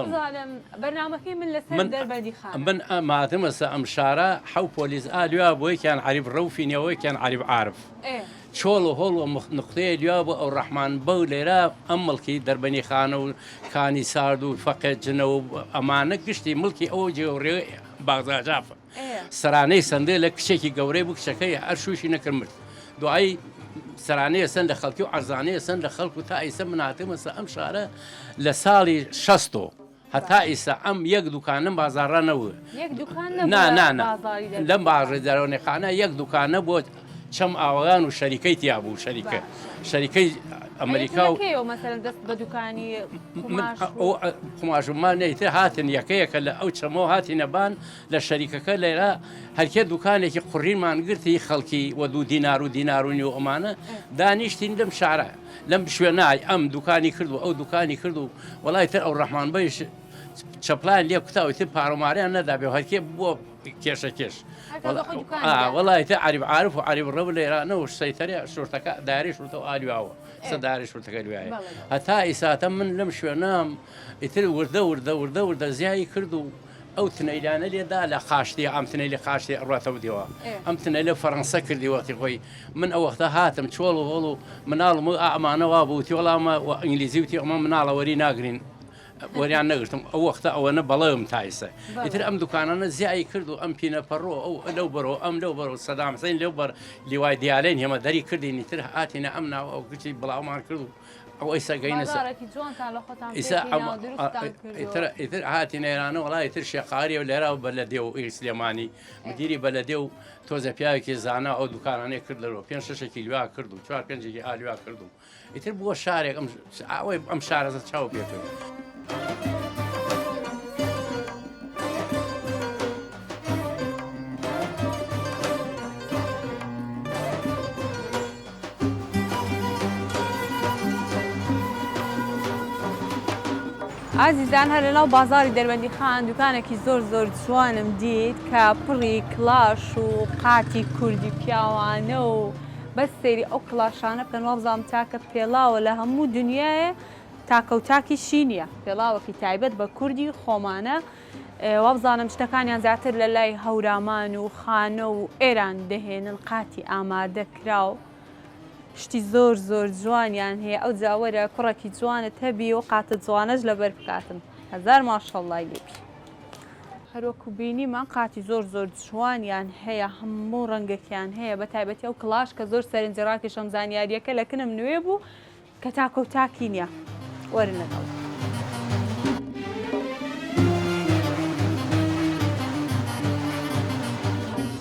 زانم بەرنامەکەی من لەسەر دەربەندی خان من ماتمەسە ئەم شارە حەو پۆلیس ئالیا بۆ یەکیان عەریب ڕەوفینەوە یەکیان عەریب عارف چۆڵ و هۆڵ و نقطەیە لیا بۆ ئەو ڕەحمان بەو لێرە ئەم مڵکی دەربەنی خانە و کانی سارد و فەقێت جنە و ئەمانە گشتی مڵکی ئەوە جێوڕێ باغزاجافە سەرانەی سندێ لە کچێکی گەورەی بوو کچەکەی هەر شوشی نەکرد دوایی سەرانەیە سند لە خەڵکی و عەرزانەیە سند لە خەڵک و تا ئیسە مناتمەسە ئەم شارە لە ساڵی 60 هەتا ئیسا ئەم یەک دوکانم بازاڕانەوە لەم بازاڕێدارۆنێخانە یەک دوکانە بۆ چەم ئاوەغان و شەریکەی تیا بوو شەریکەی ئەمریکا و دەست بە دوکانی قماشمان نەیتر هاتن یەکەیەکە لە ئەو چەمەوە هاتی نەبان لە شەریکەکە لێرە هەرکێ دوکانێکی قوڕینمان گرتی خەڵکی وە دوو دینار و دینارونی و ئەمانە دانیشتین لەم شارە لەم شوێنای ئەم دوکانی کرد و ئەو دوکانی کرد و وەڵای تر ئەو ڕەحمان بەیش چەپلان لێ کوتاوی تر پارۆماریان نەدابێ هەرکێ بووە کێشە کێش وەڵای تر عەریب عارف و عەریب ڕەو لێرانەوە سەیتەرێ شورتەکە داری شورتە و ئالواوە سەداری شورتەکە لوایە هەتا ئیساتە من لەم شوێنام ئیتر وردە زیایی کرد و ئەو تنەیلانە لێدا لە خاشتی ئەم تنەی لە خاشتی ئەڕاتەوە دیوە ئەم تنەی لە فەڕەنسا کردی وەختی خۆی من ئەو وەختە هاتم چۆڵ و هەڵ و مناڵم ئەمانەوا بووتی وەڵامە ئینگلیزی وتی ئەمە مناڵەوەری ناگرین وەریان نەگرتم ئەو وەختە ئەوەنە بەڵێم تایسە ئیتر ئەم دوکانانە زیایی کرد و ئەم پینە پەڕۆ ئەو لەو بەرەوە ئەم لەو بەرەوە سەدام حوسێن لەو بەر لیوای دیالێن هێمە دەری کردینی تر هاتینە ئەم ناوە ئەو گوتی بڵاومان کرد و ئەو ئیسا گەینە ئیتر هاتی نێرانە وڵای ئیتر شێقاریە و لێرا و بەلەدێ و ئیر سلێمانی مدیری بەلەدێ و تۆزە پیاوێکی زانا ئەو دوکانانەیە کرد لەرەوە 5-6 لوا کرد و 4-5 ئالوا کرد و ئیتر بووە شارێک ئەوەی ئەم شارەزە چاو پێکرد. ئازیزان هەر لەناو بازاری دەربەندی خان دوکانێکی زۆر زۆر جوانم دیت کە پڕی کلاش و قاتی کوردی پیاوانە و بەس سەیری ئەو کلاشانە بکەن وابزانم تاکە پێڵاوە لە هەموو دنیاە تاکەوتاکی شینیە پێڵاوەکی تایبەت بە کوردی خۆمانە وابزانم شتەکانیان زیاتر لە لای هەورامان و خانە و ئێران دەهێنن قاتی ئامادەکراو شتی زۆر زۆر جوانیان هەیە ئەو جاوەرە کوڕێکی جوانت هەبی و قاتە جوانەش لەبەر بکاتم هەزار ماشەڵڵای لێبی هەروەکو بینیمان قاتی زۆر زۆر جوانیان هەیە هەموو ڕەنگەکیان هەیە بە تایبەتی ئەو کلاش کە زۆر سەرنجڕاکی شەم زانیاریەکە لە کنم نوێ بوو کە تاکەوتاکی نییە وەرنەوە.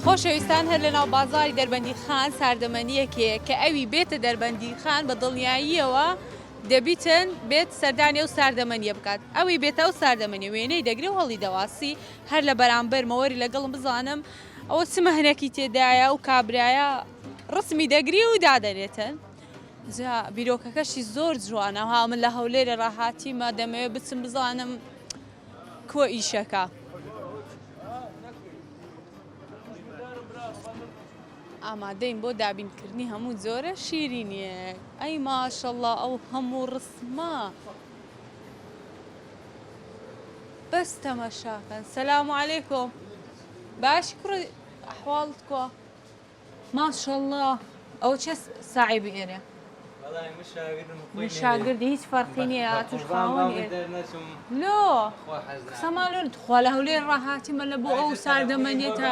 خۆشەویستان هەر لەناو بازاری دەربەندی خان ساردەمەنیەکەیە کە ئەوی بێتە دەربەندی خان بە دڵنیاییەوە دەبیتن بێت سەردانی ئەو ساردەمەنیە بکات ئەوی بێتە ئەو ساردەمەنی وێنەی دەگرێ و هەڵی دەواسی هەر لە بەرامبەر مەوەری لەگەڵم بزانم ئەوە چمە هەنێکی تێدایە و کابرایە ڕسمی دەگری و دادەنێتن جا بیرۆکەکەشی زۆر جوانە ها من لە هەولێرە ڕاهاتیمە دەمەوێت بچم بزانم کووە ئیشەکە. ئامادەین بۆ دابینکردنی هەموو جۆرە شیرینیە ئەی ماشەڵڵا ئەو هەموو ڕسمە بەس تەماشاکەن. سەلام عەلەیکۆم باش کوڕی ئەحواڵت کۆ ماشەڵڵا ئەو چه ساعیبی ئێرە شاگردی هیچ فەرقی نییە توش خاوەنی لۆ قسەمان خوا لە هەولێر ڕاهاتیمە لە بۆ ئەو ساردەمەنیێتە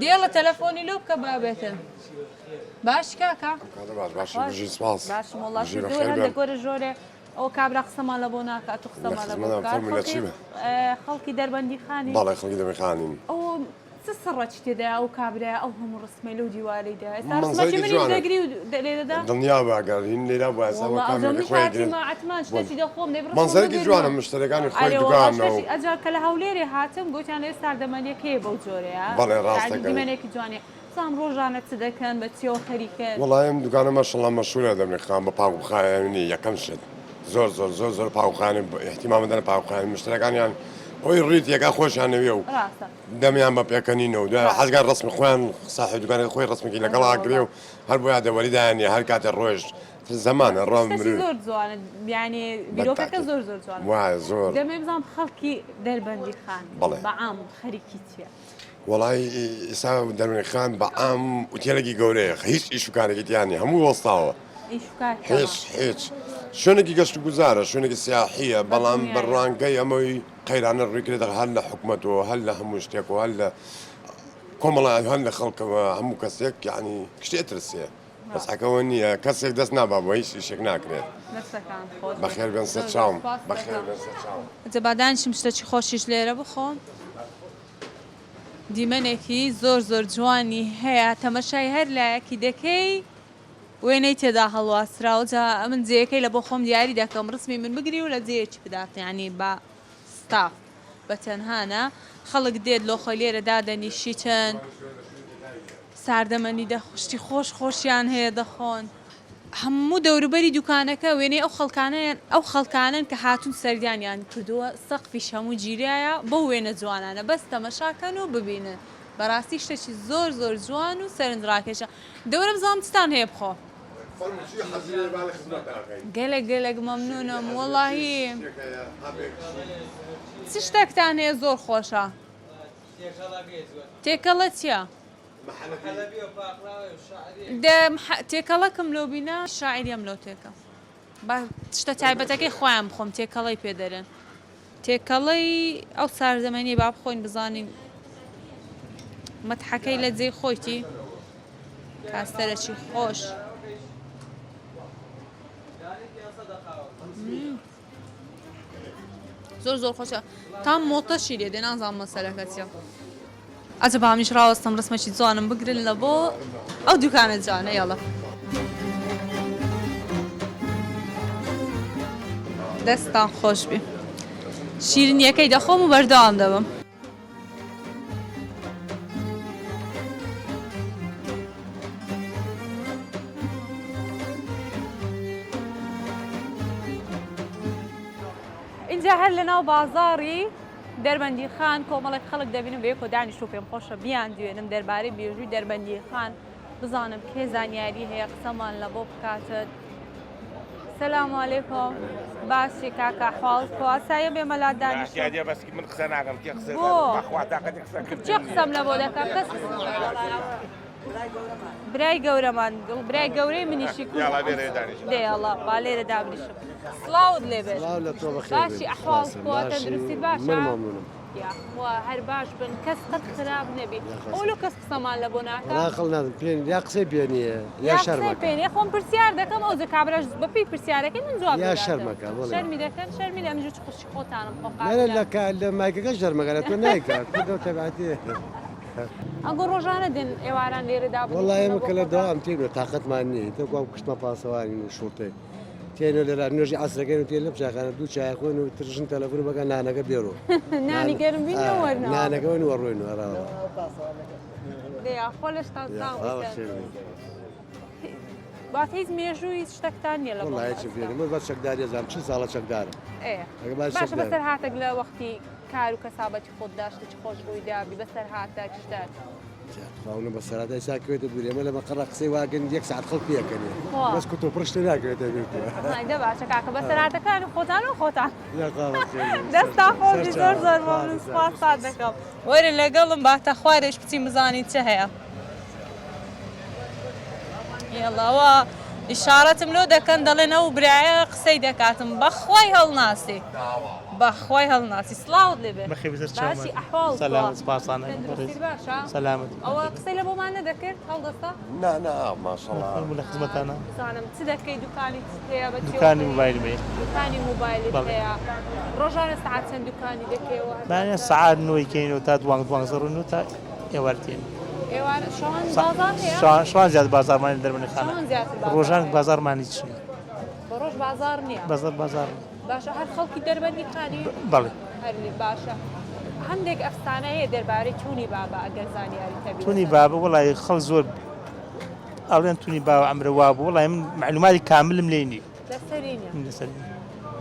دێڵە تەلەفۆنی لۆ بکە بابێتن باش کاکە باشم وەڵاتی زۆر هەندێک گۆرە ژۆرێ ئەو کابرا قسەمان لە بۆ ناکات و قسەمان لە بۆ خەڵکی دەربەندی خانی بەڵێ خەڵکی دەربەندی خانیم ئەو سڕەچ تێدا ئەو کابرا ئەو هەموو ڕسمەی لەو دیوارەیدا ئێستا منی دەگری و لێدەدا دڵنیا باگەڕین لێرا بۆ منزەرێکی جوانە مشتەکانی خۆی دوکانەوە ئەجار کە لە هەولێرێ هاتم گوتیان لە ساردەمەنیەکەیە بەو جۆرەیە بەڵێ ڕاستەکەن دیمەنێکی جوانێ سام ڕۆژانە چ دەکەن بە چیەوە خەریکە وەڵای ئەم دوکانە ماشەڵڵا مەشهورە دەبێت خان بە پاوخایانی یەکەم شت زۆر زۆر زۆر زۆر پاوخانی احتیمام بدەن پاوخانی مشتەکانیان ئەوی ڕیت یەکە خۆشیانەوێ و دەمیان بە پێکەنینەوە دوای حەزگار ڕسمی خۆیان ساحی دوکانێک خۆی ڕسمێکی لەگەڵاگرێ و هەر بۆ یادەوەریدایانی هەر کاتێ ڕۆژ زەمانە ڕۆم زۆر جوانە بیانی بیرۆکەکە زۆر زۆر جوان وایە زۆر دەمێ بزانم خەڵکی دەربەندی خان بەعام خەریکی چییە؟ وەڵای ئێستا دەربەندی خان بەعام ئوتێلێکی گەورەیە هیچ ئیشوکارێکی تیانی هەموو وەستاوە هیچ شوێنێکی گەشت و گوزارە شوێنێکی سیاحیە بەڵام بەڕوانگەی ئەمەی قەیرانە ڕوویکرێت هەر لە حکومەتەوە هەر لە هەموو شتێک و هەر لە کۆمەڵایەت هەر لە خەڵکەوە هەموو کەسێک یعنی کشتێترسێ بەسەکەەوە نییە کەسێک دەست نابا بۆ هیچ شتێک ناکرێت بەخێر بێن سەر چاوم بەخێر بێن سەر چاوم جەبادانشم شتێکی خۆشیش لێرە بخۆن دیمەنێکی زۆر زۆر جوانی هەیە تەمەشای هەر لایەکی دەکەی وێنەی تێدا هەڵواسراوە جا من جێەکەی لە بۆ خۆم دیاری دەکەم ڕسمی من بگری و لە جێیەکی بدات ینی بە ستاف بە تەنهانە خەڵک دێت لۆخۆی لێرە دادەنیشیتن ساردەمەنی دەخشتی خۆش خۆشیان هەیە دەخۆن هەموو دەوروبەری دوکانەکە وێنەی ئەو خەڵکانن کە هاتوون سەردانیان کردووە سەقفیش هەموو گیرایە بۆ وێنە جوانانە بەس تەمەشاکەن و ببینن بەڕاستی شتێکی زۆر زۆر جوان و سەرنجڕاکێشە دەورە بزانم چتان هەیە بخۆ گەلێک مەمنونم وەڵاهی چ شتێکتان هەیە زۆر خۆشە تێکەڵە چییە؟ تێکەڵەکەم لۆ بینە شاعیریم لۆ تێکە شتە تایبەتەکەی خۆیان بخۆم تێکەڵی پێدەرن تێکەڵەی ئەو سارزەمەنی با بخۆین بزانین مەتحەکەی لە جێی خۆیتی کاستەرەکی خۆش زۆر خۆشە تام مۆتەشی لێ دێ نازانم مەسەلەکە چییە ئەجە بامیش ڕاوەستم ڕسمەکی جوانم بگرن لە بۆ ئەو دوکانە جوانە یاڵە دەستان خۆش بێ شیرینیەکەی دەخۆم و بەردەوام دەبم اینجا هەر لەناو بازاڕی دەربەندی خان کۆمەڵێک خەڵک دەبینم بە یەکۆ دانیشت و پێم خۆشە بیان دوێنم دەربارەی بێژووی دەربەندی خان بزانم کێ زانیاری هەیە قسەمان لە بۆ بکاتت سلام علیکم باسی کاکە حواڵ کواسایە بێ مەلا دانیشت بەسکی من قسە ناگەم کێ قسە چێ قسەم لە بۆ دەکا کەس برای گەورەمان برای گەورەی منیشی دێڵە با لێرە دابریشم سڵاوت لێبێت باشی ئەحواڵ کواتە درستی باشە هەر باش بن کەس قەت خراپ نەبی ئەولو کەس قسەمان لە بۆ ناکە ناقڵ نادم پێ یا قسەی پێنیە یا شەرمەکە پێنێ خۆم پرسیار دەکەم ئەو کابراش بەپی پرسیارەکەی من جواب یا شەرمەکە شەرمی دەکەن شەرمی لە مژوو خوشی خۆتانم لە مایکەکە ژەرمەکە تۆ نایکات تۆ تەبعەتی ئەگۆ ڕۆژانە دێن ئێواران لێرەدا وەڵای ئێمە کە لە دەوام تێنێ تااقەتمان نییە تۆ گوام کشتمە پاسەوانی شوڵتەی تێنە لێرا نوێژی عەسرەکەین و تێ لە بچاخانە دوو چای خۆین و ترژن تەلەفۆن بەکە نانەکە بێرۆ نانی گەرم بینەوە نانەکە وەرن وەڕۆین وەراوە خۆ لەشتان بات هیچ مێژووی هیچ شتێکتان نییە لە وڵایەکی فێرم بە چەکداری ێزام چ ساڵە چەکدارم باشە بەسەر هاتێک لە وەختی کار و کەسابەتی خۆت داشت چ خۆش ڕووی دابی بەسەر هاتە شتات خاونە بە سەراتای ساکوێتە دوورێمە لە مەقڕە قسەی واگەن یەک ساعت خەڵ پێکەنێ بەس کە تۆ پڕشتە ناکرێتە بێتە باشە کاکە بەسەراتەکان و خۆتان و خۆتان دەستا خۆشی زۆر زۆر من سپاس دەکەم وەرە لەگەڵم باتە خوارێش بچین بزانین چه هەیە یڵەوە ئیشارەتم لۆ دەکەن دەڵێن ئەو برایە قسەی دەکاتم بەخوای هەڵناسی بەخوای هەڵناسی سڵاوت لێبێ باشی ئەحواڵ سەلامت ئەوە قسەی لە بۆمان نەدەکرد هەڵدەستا ماشەڵڵا لە خزمەتانە زانم چ دەکەی دوکانی هەیە بە دوکانی موبایل بێ دوکانی موبایلت هەیە ڕۆژانە سەعات چەند دوکانی دەکەیەوە بانە سەعات نوۆی کەینەوە تا دوانزەڕۆن تا ئێوارتێن شوان زیاد بازارمانی دەربەنی خانە ڕۆژان بازارمانی چی بە ڕۆژ بازار نییە بازار باشە هەر خەڵکی دەربەندی خانی بەڵێ هەرلی باشە هەندێک ئەفسانە هەیە دەربارەی تونی بابە ئەگەر زانیاری تەبی تونی بابە وڵای خەڵ زۆر ئەڵێن تونی باوە ئەمرە وابوو وڵای من معلوماتی کاملم لێ نیە لەسەرینە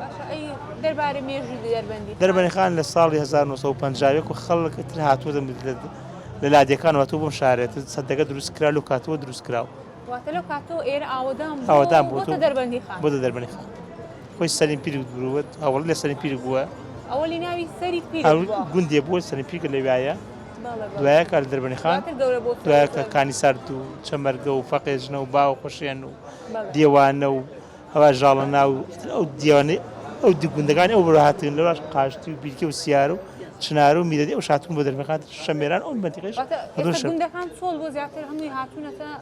باشە ئەی دەربارەی مێژووی دەربەنی خان لە ساڵی 1950 و خەڵک تر هاتووە لە لادیەکانەوە تۆ بۆم شارێت سەدەکە دروستکرا لەو کاتەوە دروستکراوە واتە لەو کاتەوە ئێرە ئاوادان بوو دەربەندی خان بۆ دەربەنی خان خۆی سەرین پیر بووە هەوڵ لە سەرین پیر بووە ئەوەلی ناوی سەری پیر گوندێ بووە سەرین پیرکە لەوایە دوایە کار لە دەربەنی خان دوایە کە کانی سارد و چەمەرگە و فەقێژنە و باوە خۆشیان و دیێوانە و هەوا ژاڵە ناو ئەو دیوانەی ئەو گوندەکانی ئەو بڕ هاتن لەوەش قاشتی و بیرکە و سیار و چنار و میدەدی ئەو شاتون بۆ دەربەنەکان شەمێران ئەو بەنتیقەش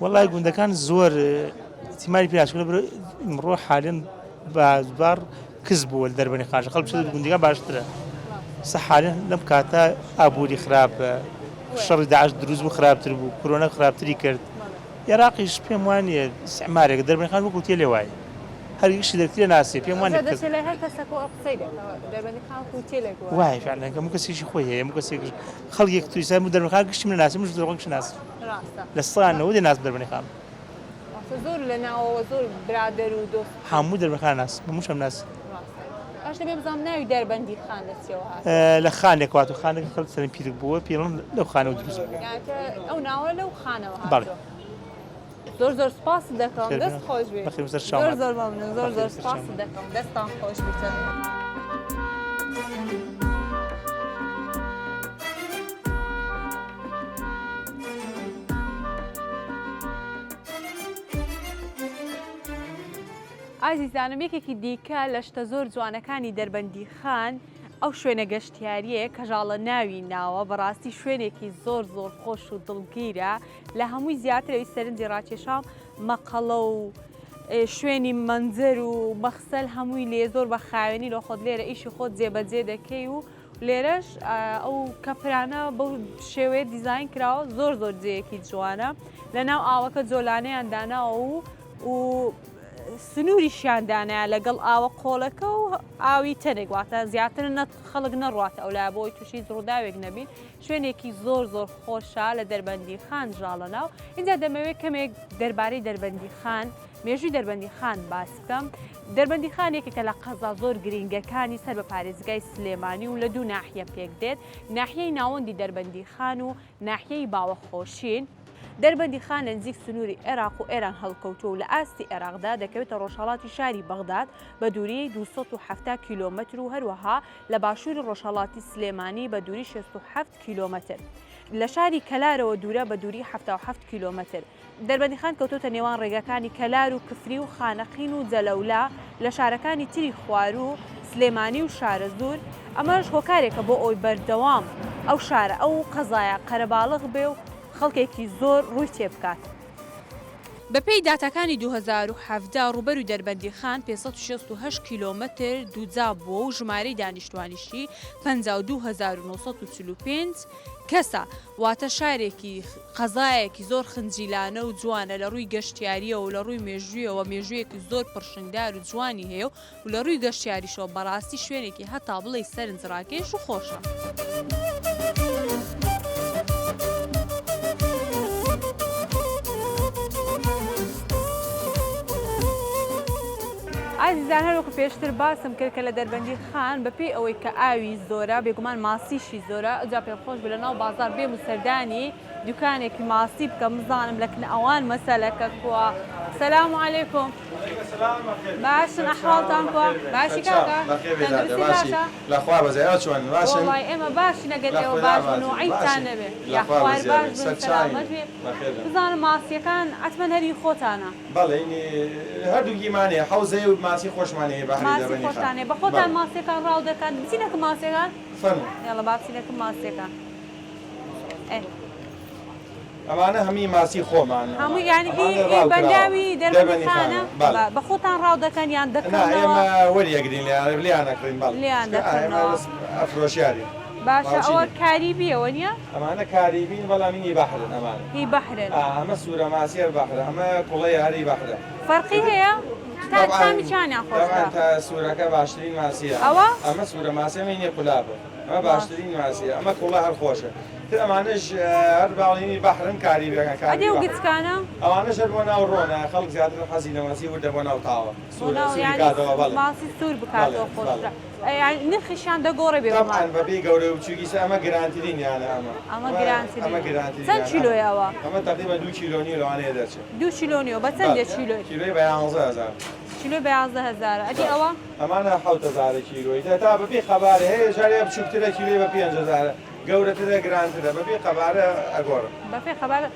وەڵای گوندەکان زۆر احتیمالی پێ ناچوونە ئمڕۆ حالێن بازبار کەس بووە لە دەربەنی خانە خەڵک بچێت گوندەکان باشترە سە حالێن لەم کاتە ئابووری خراپە شەڕی داعش دروست بوو خراپتر بوو کۆرۆنا خراپتری کرد عێراقیش پێم وانە ئیسعمارێک دەربەنی خان وەکو تێ لێ وایە هەرگیشی دەرکرێ ناسێ پێم وانە وای فعلا هەموو کەسێکی خۆی هەیە هەموو کەسێک خەڵکێک توی سەر دەربەنی خان گشتی من ناسێ مش دڵڕۆنگ ناس لە سڵانەوە دێ ناس دەربەنی خان زۆر لەناوەوە زۆر برادەر و دۆست هەموو دەربەنی خان ناس بموشم ناس باش دەبێ بزانم ناوی دەربەندی خان دەچێەوە لە خانێک وات و خانێک خەڵک سەرین پیر بووە پێڵم لەو خانەوە دروست ئەو ناوە لەو خانەوە بەڵێ زۆر سپاس دەکەم دەست خۆش بێت زۆر مەمنون زۆر سپاس دەکەم دەستان خۆش بێتن ئازیزانم یەکێکی دیکە لە شتە زۆر جوانەکانی دەربەندی خان ئەو شوێنە گەشتیاریە کە ژاڵە ناوی ناوە بەڕاستی شوێنێکی زۆر زۆر خۆش و دڵگیرە لە هەمووی زیاترەوەی سەرنجی ڕاکێشام مەقەڵە و شوێنی منجەر و مەخسەل هەمووی لێ زۆر بە خاوێنی لە خۆت لێرە ئیشی خۆت جێبەجێ دەکەی و لێرەش ئەو کەپرانە بەو شێوەیە دیزاین کراوە زۆر زۆر جەیەکی جوانە لە ناو ئاوەکە جۆلانەیان داناوە و سنووریشیاندانایە لەگەڵ ئاوە قۆڵەکە و ئاوی تەنێک واتە زیاتر خەڵک نەڕاتە ئەو لا بۆی تووشی ڕووداوێک نەبین شوێنێکی زۆر زۆر خۆشە لە دەربەندی خان ژاڵە ناو اینجا دەمەوێت کەمێک دەربارەی دەربەندی خان مێژووی دەربەندی خان باس بکەم دەربەندی خان یەکێکە لە قەزا زۆر گرنگەکانی سەر بە پارێزگای سلێمانی و لە دوو ناحیە پێک دێت ناحیەی ناوەندی دەربەندی خان و ناحیەی باوەخۆشین دەربەندی خان لە نزیک سنووری عێراق و ئێران هەڵکەوتووە و لە ئاستی عێراقدا دەکەوێتە ڕۆژهەڵاتی شاری بەغداد بە دووری 270 کیلۆمەتر و هەروەها لە باشووری ڕۆژهەڵاتی سلێمانی بە دووری 67 کیلۆمەتر لە شاری کەلارەوە دوورە بە دووری 77 کیلۆمەتر دەربەندی خان کەوتۆتە نێوان ڕێگەکانی کەلار و کفری و خانەقین و جەلەولا لە شارەکانی تری خوار و سلێمانی و شارە زور ئەمەش هۆکارێکە بۆ ئەوی بەردەوام ئەو شارە ئەو قەزایە قەرەباڵغ بێ و خەڵکێکی زۆر ڕووی تێبکات. بەپێی داتەکانی 2017 ڕوبەروی دەربەندی خان 568 کیلۆمەتر دووجا بووە و ژمارەی دانیشتوانیشتی 52945 کەسە واتە شارێکی قەزایەکی زۆر خنجیلانە و جوانە لە ڕووی گەشتیاریە و لە ڕووی مێژوویەوە مێژوویەکی زۆر پڕشنگدار و جوانی هەیە و لە ڕووی گەشتیاریشەوە بەڕاستی شوێنێکی هەتا بڵێ سەرنجڕاکێش و خۆشە. ئازیزان هەروەکو پێشتر باسم کرد کە لە دەربەندی خان بەپێی ئەوەی کە ئاوی زۆرە بێگومان ماسیشی زۆرە ئەجا پێخۆش بە لە ناو بازار بێم و سەردانی دوکانێکی ماسی بکە مزانم لەکنە ئەوان مەسەلەکە کووە. سەلام عەلەیکوم. باشن ئەحواڵتان کووە؟ باشی کاکە؟ تەندروستی باشە؟ لەخوا بەزایەوە چۆن باشن؟ وەڵای ئێمە باشی نەگەر ئێوە باشن و عیبتان نەبێ یا خوار باش بن سەلامەت بێ. بزانم ماسیەکان ئەتمەن هەری خۆتانە. بەڵێ هەردوو گیمانەیە حەوزەیە و ماسی خۆشمانەیە بە هەری دەربەندی خان. ماسی خۆشتانەیە بە خۆتان ماسیەکان ڕاو دەکەن بچینەکە ماسیەکان؟ فەرموو. یاڵە با بچینەکە ماسیەکان. ئەمانە هەمی ماسی خۆمان هەموو یعنی بەنداوی دەربەندی خانە بە خۆتان ڕاو دەکەن یان دەکەنەوە؟ ئێمە وەریەگرین لیان نەکڕین بەڵێ لیان دەکەنەوە ئەفرۆشیاری. باشە ئەوە کاریبیەوە نییە؟ ئەمانە کاریبین بەڵام هی بەحرن ئەمانە. هی بەحرن. ئەمە سوورە ماسیە بەحرە ئەمە کوڵەی هەری بەحرە. فەرقی هەیە؟ تامی چانیان خۆشتە؟ تا سوورەکە باشترین ماسیە. ئەوە؟ ئەمە سوورە ماسیە مینێ قولابە. ئەمە باشترین ماسیە ئەمە کوڵە هەر خۆشە. ئەمانش هەر باڵینی بەحرن کاریبەکە ئەدێ و گچکانە؟ ئەوانەش هەر بۆ ناو ڕۆنە خەڵک زیاتر حەزی لە ماسی وردە بۆ ناو تاوە. سووری کاتەوە بەڵێ. ماسی سوور بکاتەوە خۆشترە. نرخیشان دەگۆڕێ بێ طبعاً بەبێ گەورە و بچووکیسە ئەمە گرانترین یانە ئەمە گرانترین. ئەمە گرانترین. چەند کیلۆیەوە؟ ئەمە تقریبا 2 کیلۆنی لەوانەیە دەرچێت. 2 کیلۆنیەوە بە چەندێک کیلۆی؟ کیلۆی بە 11000. کیلۆی بە 11000. ئەدی ئەوە؟ ئەمانە 7000 کیلۆی تا بەبێ خەبارە هەیە ژارێ بچووکترە کیلۆی بە 5000. گەورەترە گرانترە بەبێ خەبارە ئەگۆڕە. بەپێ خەبارە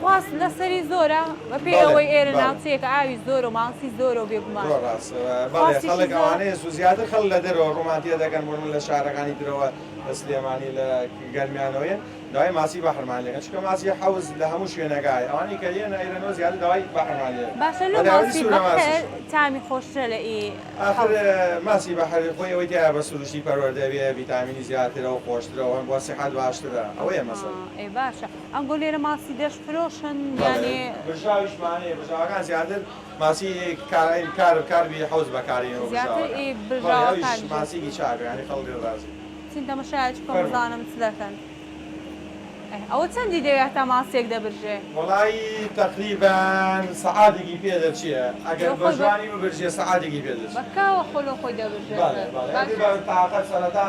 خواست لەسەری زۆرە بەپێ ئەوەی ئێرە ناوچەیەکە ئاوی زۆر و ماسی زۆرە و بێگومان. ڕاست بەڵێ خەڵک ئەوانەیە زیاتر خەڵک لە دەرەوە ڕۆمانتیە دەکەن بۆ لە شارەکانی درەوە لە سلێمانی لە گەرمیانەوەیە داوای ماسی بەحرمان لێن چکە ماسی حەوز لە هەموو شوێنەکای ئەوانی کە لێن ئێرەنەوە زیاتر داوای بەحرمان لێن. باشە لە ماسی بەحر تامی خۆشترە لە ئی ئاخر ماسی بەحر خۆی ئەوەی تایە بە سروشتی پەروەردەبێ ڤیتامینی زیاترە و خۆشترەوە هەم بۆ سیحەت باشترە ئەوەیە مەسەڵ. ئێ باشە ئەمگۆ لێرە ماسی دەشفرۆشن یانێ برژاویشمانەیە برژاوەکان زیاتر ماسی کاربی حەوز بەکارێنەوە برژاوەکان ماسیی چاکە یعنی خەڵکی ڕازی. چین تەماشایەک کۆ بزانم چ دەکەن. ئەوە چەندی دەوێت تا ماسێک دەبرژێ؟ وەڵی تقریبان سەعاتێکی پێ دەچیە ئەگەر بەژوانی ببرژێ سەعاتێکی پێ دەچێت. بەکاوە خۆلۆ خۆی دەبرژێت. تاقەت سەرەتا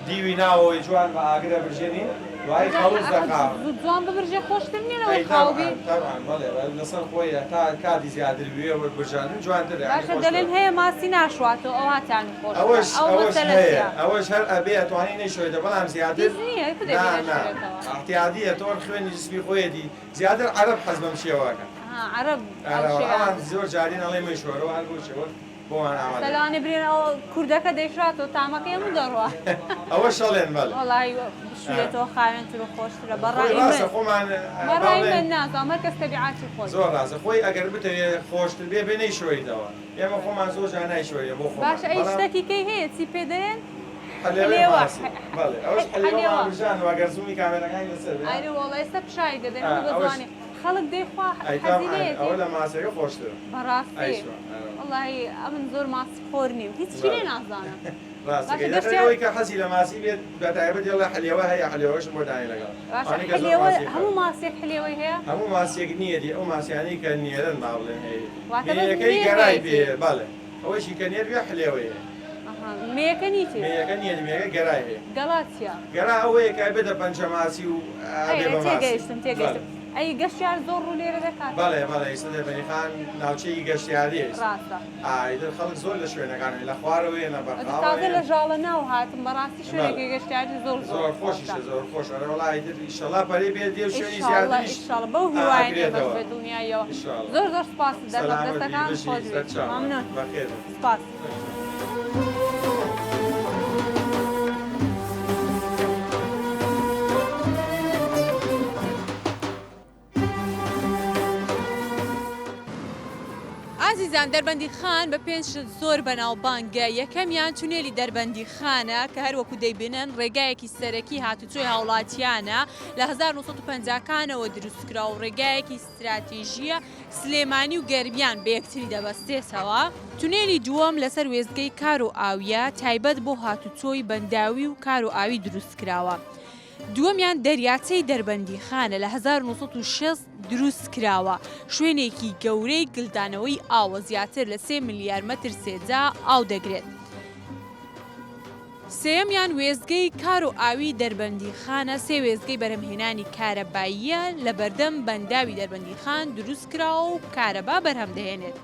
دیوی ناوەوەی جوان بە ئاگرە برژێنی دوای قەوز دەقام. جوان ببرژێ خۆشتر نیەوەی خاوبی؟ طبعاً بەڵێ لەسەر خۆی تا کاتی زیاتر بوێ برژاندن جوانترە. باشە دەڵێن هەیە ماسی ناشواتەوە ئەو هاتانی خۆش. ئەوەش هەر ئەبێ ئەتوانی نەیشۆیتە بەڵام زیاتر احتیاطیە تۆن خوێنی جسمی خۆیەتی زیاتر عەرەب حەز بەم شێوەکە. عەرەب ئەوان زۆر جارین ئەڵێ مەیشۆرەوە هەر بۆ شێوە بۆمان ئامادە سەلانێ برێن ئەو کوردەکە دەیشاتەوە تامەکە هەموو دەڕوا ئەوە شەڵێن بەڵێ وەڵی بشوێتەوە خاوێنتر و خۆشترە ڕاستە خۆمان بەڕای من نازانم هەر کەس تەبیعاتی خۆی زۆر ڕاستە خۆی ئەگەر بتەوێت خۆشتر بێ بێ نەیشۆیتەوە ئێمە خۆمان زۆر جار نایشۆیە بۆ خۆمان باشە ئەی شتێکی کەی هەیە چی پێ دەێن حلێوە بەڵێ ئەوەش حلێوە مامژان و ئەگەر زوومی کامێرەکانی لەسەر بێ ئەرێ وەڵی ئێستا پشای دەدەن بزانێ خەڵک دەیخوا حەزینەیەتی ئەوە لە ماسەکە خۆشترە بەڕاستی وەڵی ئەمن زۆر ماسی خۆر نیم هیچ شی لێ نازانم ڕاستەکەی کە حەزی لە ماسی بێت بەتایبەت دێڵە حلێوە هەیە حلێوەش بۆ دانی لەگەڵ هەموو ماسێک حلێوەی هەیە هەموو ماسێک نییە دی ئەو ماسیانی کە نیێرن ما بڵێن هەیەکەی گەرای بێ بەڵێ ئەوەشی کە نێر بێ حلێوەیە مێەکە نیتی مێەکە نیە مێەکە گەرای هەیە گەڵاتیا گەرا ئەوەیە کە بێتە پەنجەماسی و تێگەیشتم تێگەیشتم ئەی گەشتیار زۆر ڕوو لێرە دەکات بەڵێ بەڵێ ئێستا دەربەنیخان ناوچەی گەشتیاریە ڕاستە ئایدر خەڵک زۆر لە شوێنەکان لە خوارەوەی لە بەرخاوە تازە لە ژاڵە ناو هاتم بەڕاستی شوێنێکی گەشتیاری زۆر زۆر خۆشیشە زۆر خۆش وڵا ئایدر ئیشەڵا پەرێ بێت دێ شوێنی زیاتریش ئیشەڵا بەو هیوایە بە دنیایەوە زۆر زۆر سپاس دەستەکان خۆش ممنون سپاس ئازیزان دەربەندی خان بە پێنج زۆر بەناوبانگە یەکەمیان تونێلی دەربەندی خانە کە هەروەکو دەیبینن ڕێگایەکی سەرەکی هاتوچۆی هاوڵاتیانە لە 1950کانەوە دروستکرا و ڕێگایەکی استراتیژیە سلێمانی و گەرمیان بە یەکتری دەبەستێتەوە. تونێلی دووەم لەسەر وێزگەی کار و ئاویە تایبەت بۆ هاتوچۆی بەنداوی و کار و ئاوی دروستکراوە. دووەمیان دەریاچەی دەربەندی خانە لە 1960 دروست کراوە شوێنێکی گەورەی گلدانەوەی ئاوە زیاتر لە 3 ملیار مەتر سێجا ئاو دەگرێت. سێەمیان وێزگەی کار و ئاوی دەربەندی خانە سێ وێزگەی بەرهەمهێنانی کارەباییە لە بەردەم بەنداوی دەربەندی خان دروست کراوە و کارەبا بەرهەم دەهێنێت.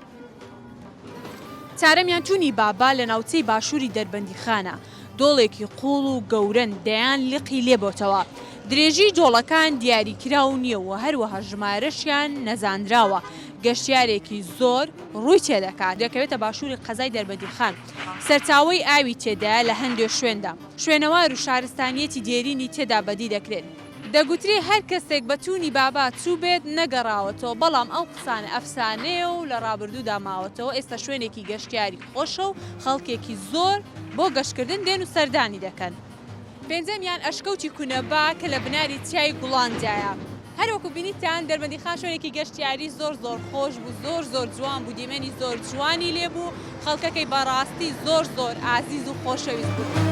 چارەمیان تونی بابا لە ناوچەی باشووری دەربەندی خانە دۆڵێکی قوڵ و گەورن دەیان لقی لێبۆتەوە. درێژی جۆڵەکان دیاریکراو نییە و هەروەها ژمارەشیان نەزانراوە. گەشتیارێکی زۆر ڕووی تێدەکات دەکەوێتە باشووری قەزای دەربەندی خان. سەرچاوەی ئاوی تێدایە لە هەندێک شوێندا. شوێنەوار و شارستانیەتی دێرینی تێدا بەدی دەکرێت. دەگوترێ هەر کەسێک بەتونی بابا چوو بێت نەگەڕاوەتەوە بەڵام ئەو قسانە ئەفسانەیە و لە ڕابردوودا ماوەتەوە ئێستا شوێنێکی گەشتیاری خۆشە و خەڵکێکی زۆر بۆ گەشتکردن دێن و سەردانی دەکەن. پێنجەمیان ئەشکەوتی کوونەبا کە لە بناری چای گوڵاندایە. هەروەکو بینیتان دەربەندی خان شوێنێکی گەشتیاری زۆر زۆر خۆش بوو زۆر جوان بوو دیمەنی زۆر جوانی لێبوو خەڵکەکەی بەڕاستی زۆر ئازیز و خۆشەویست بوو.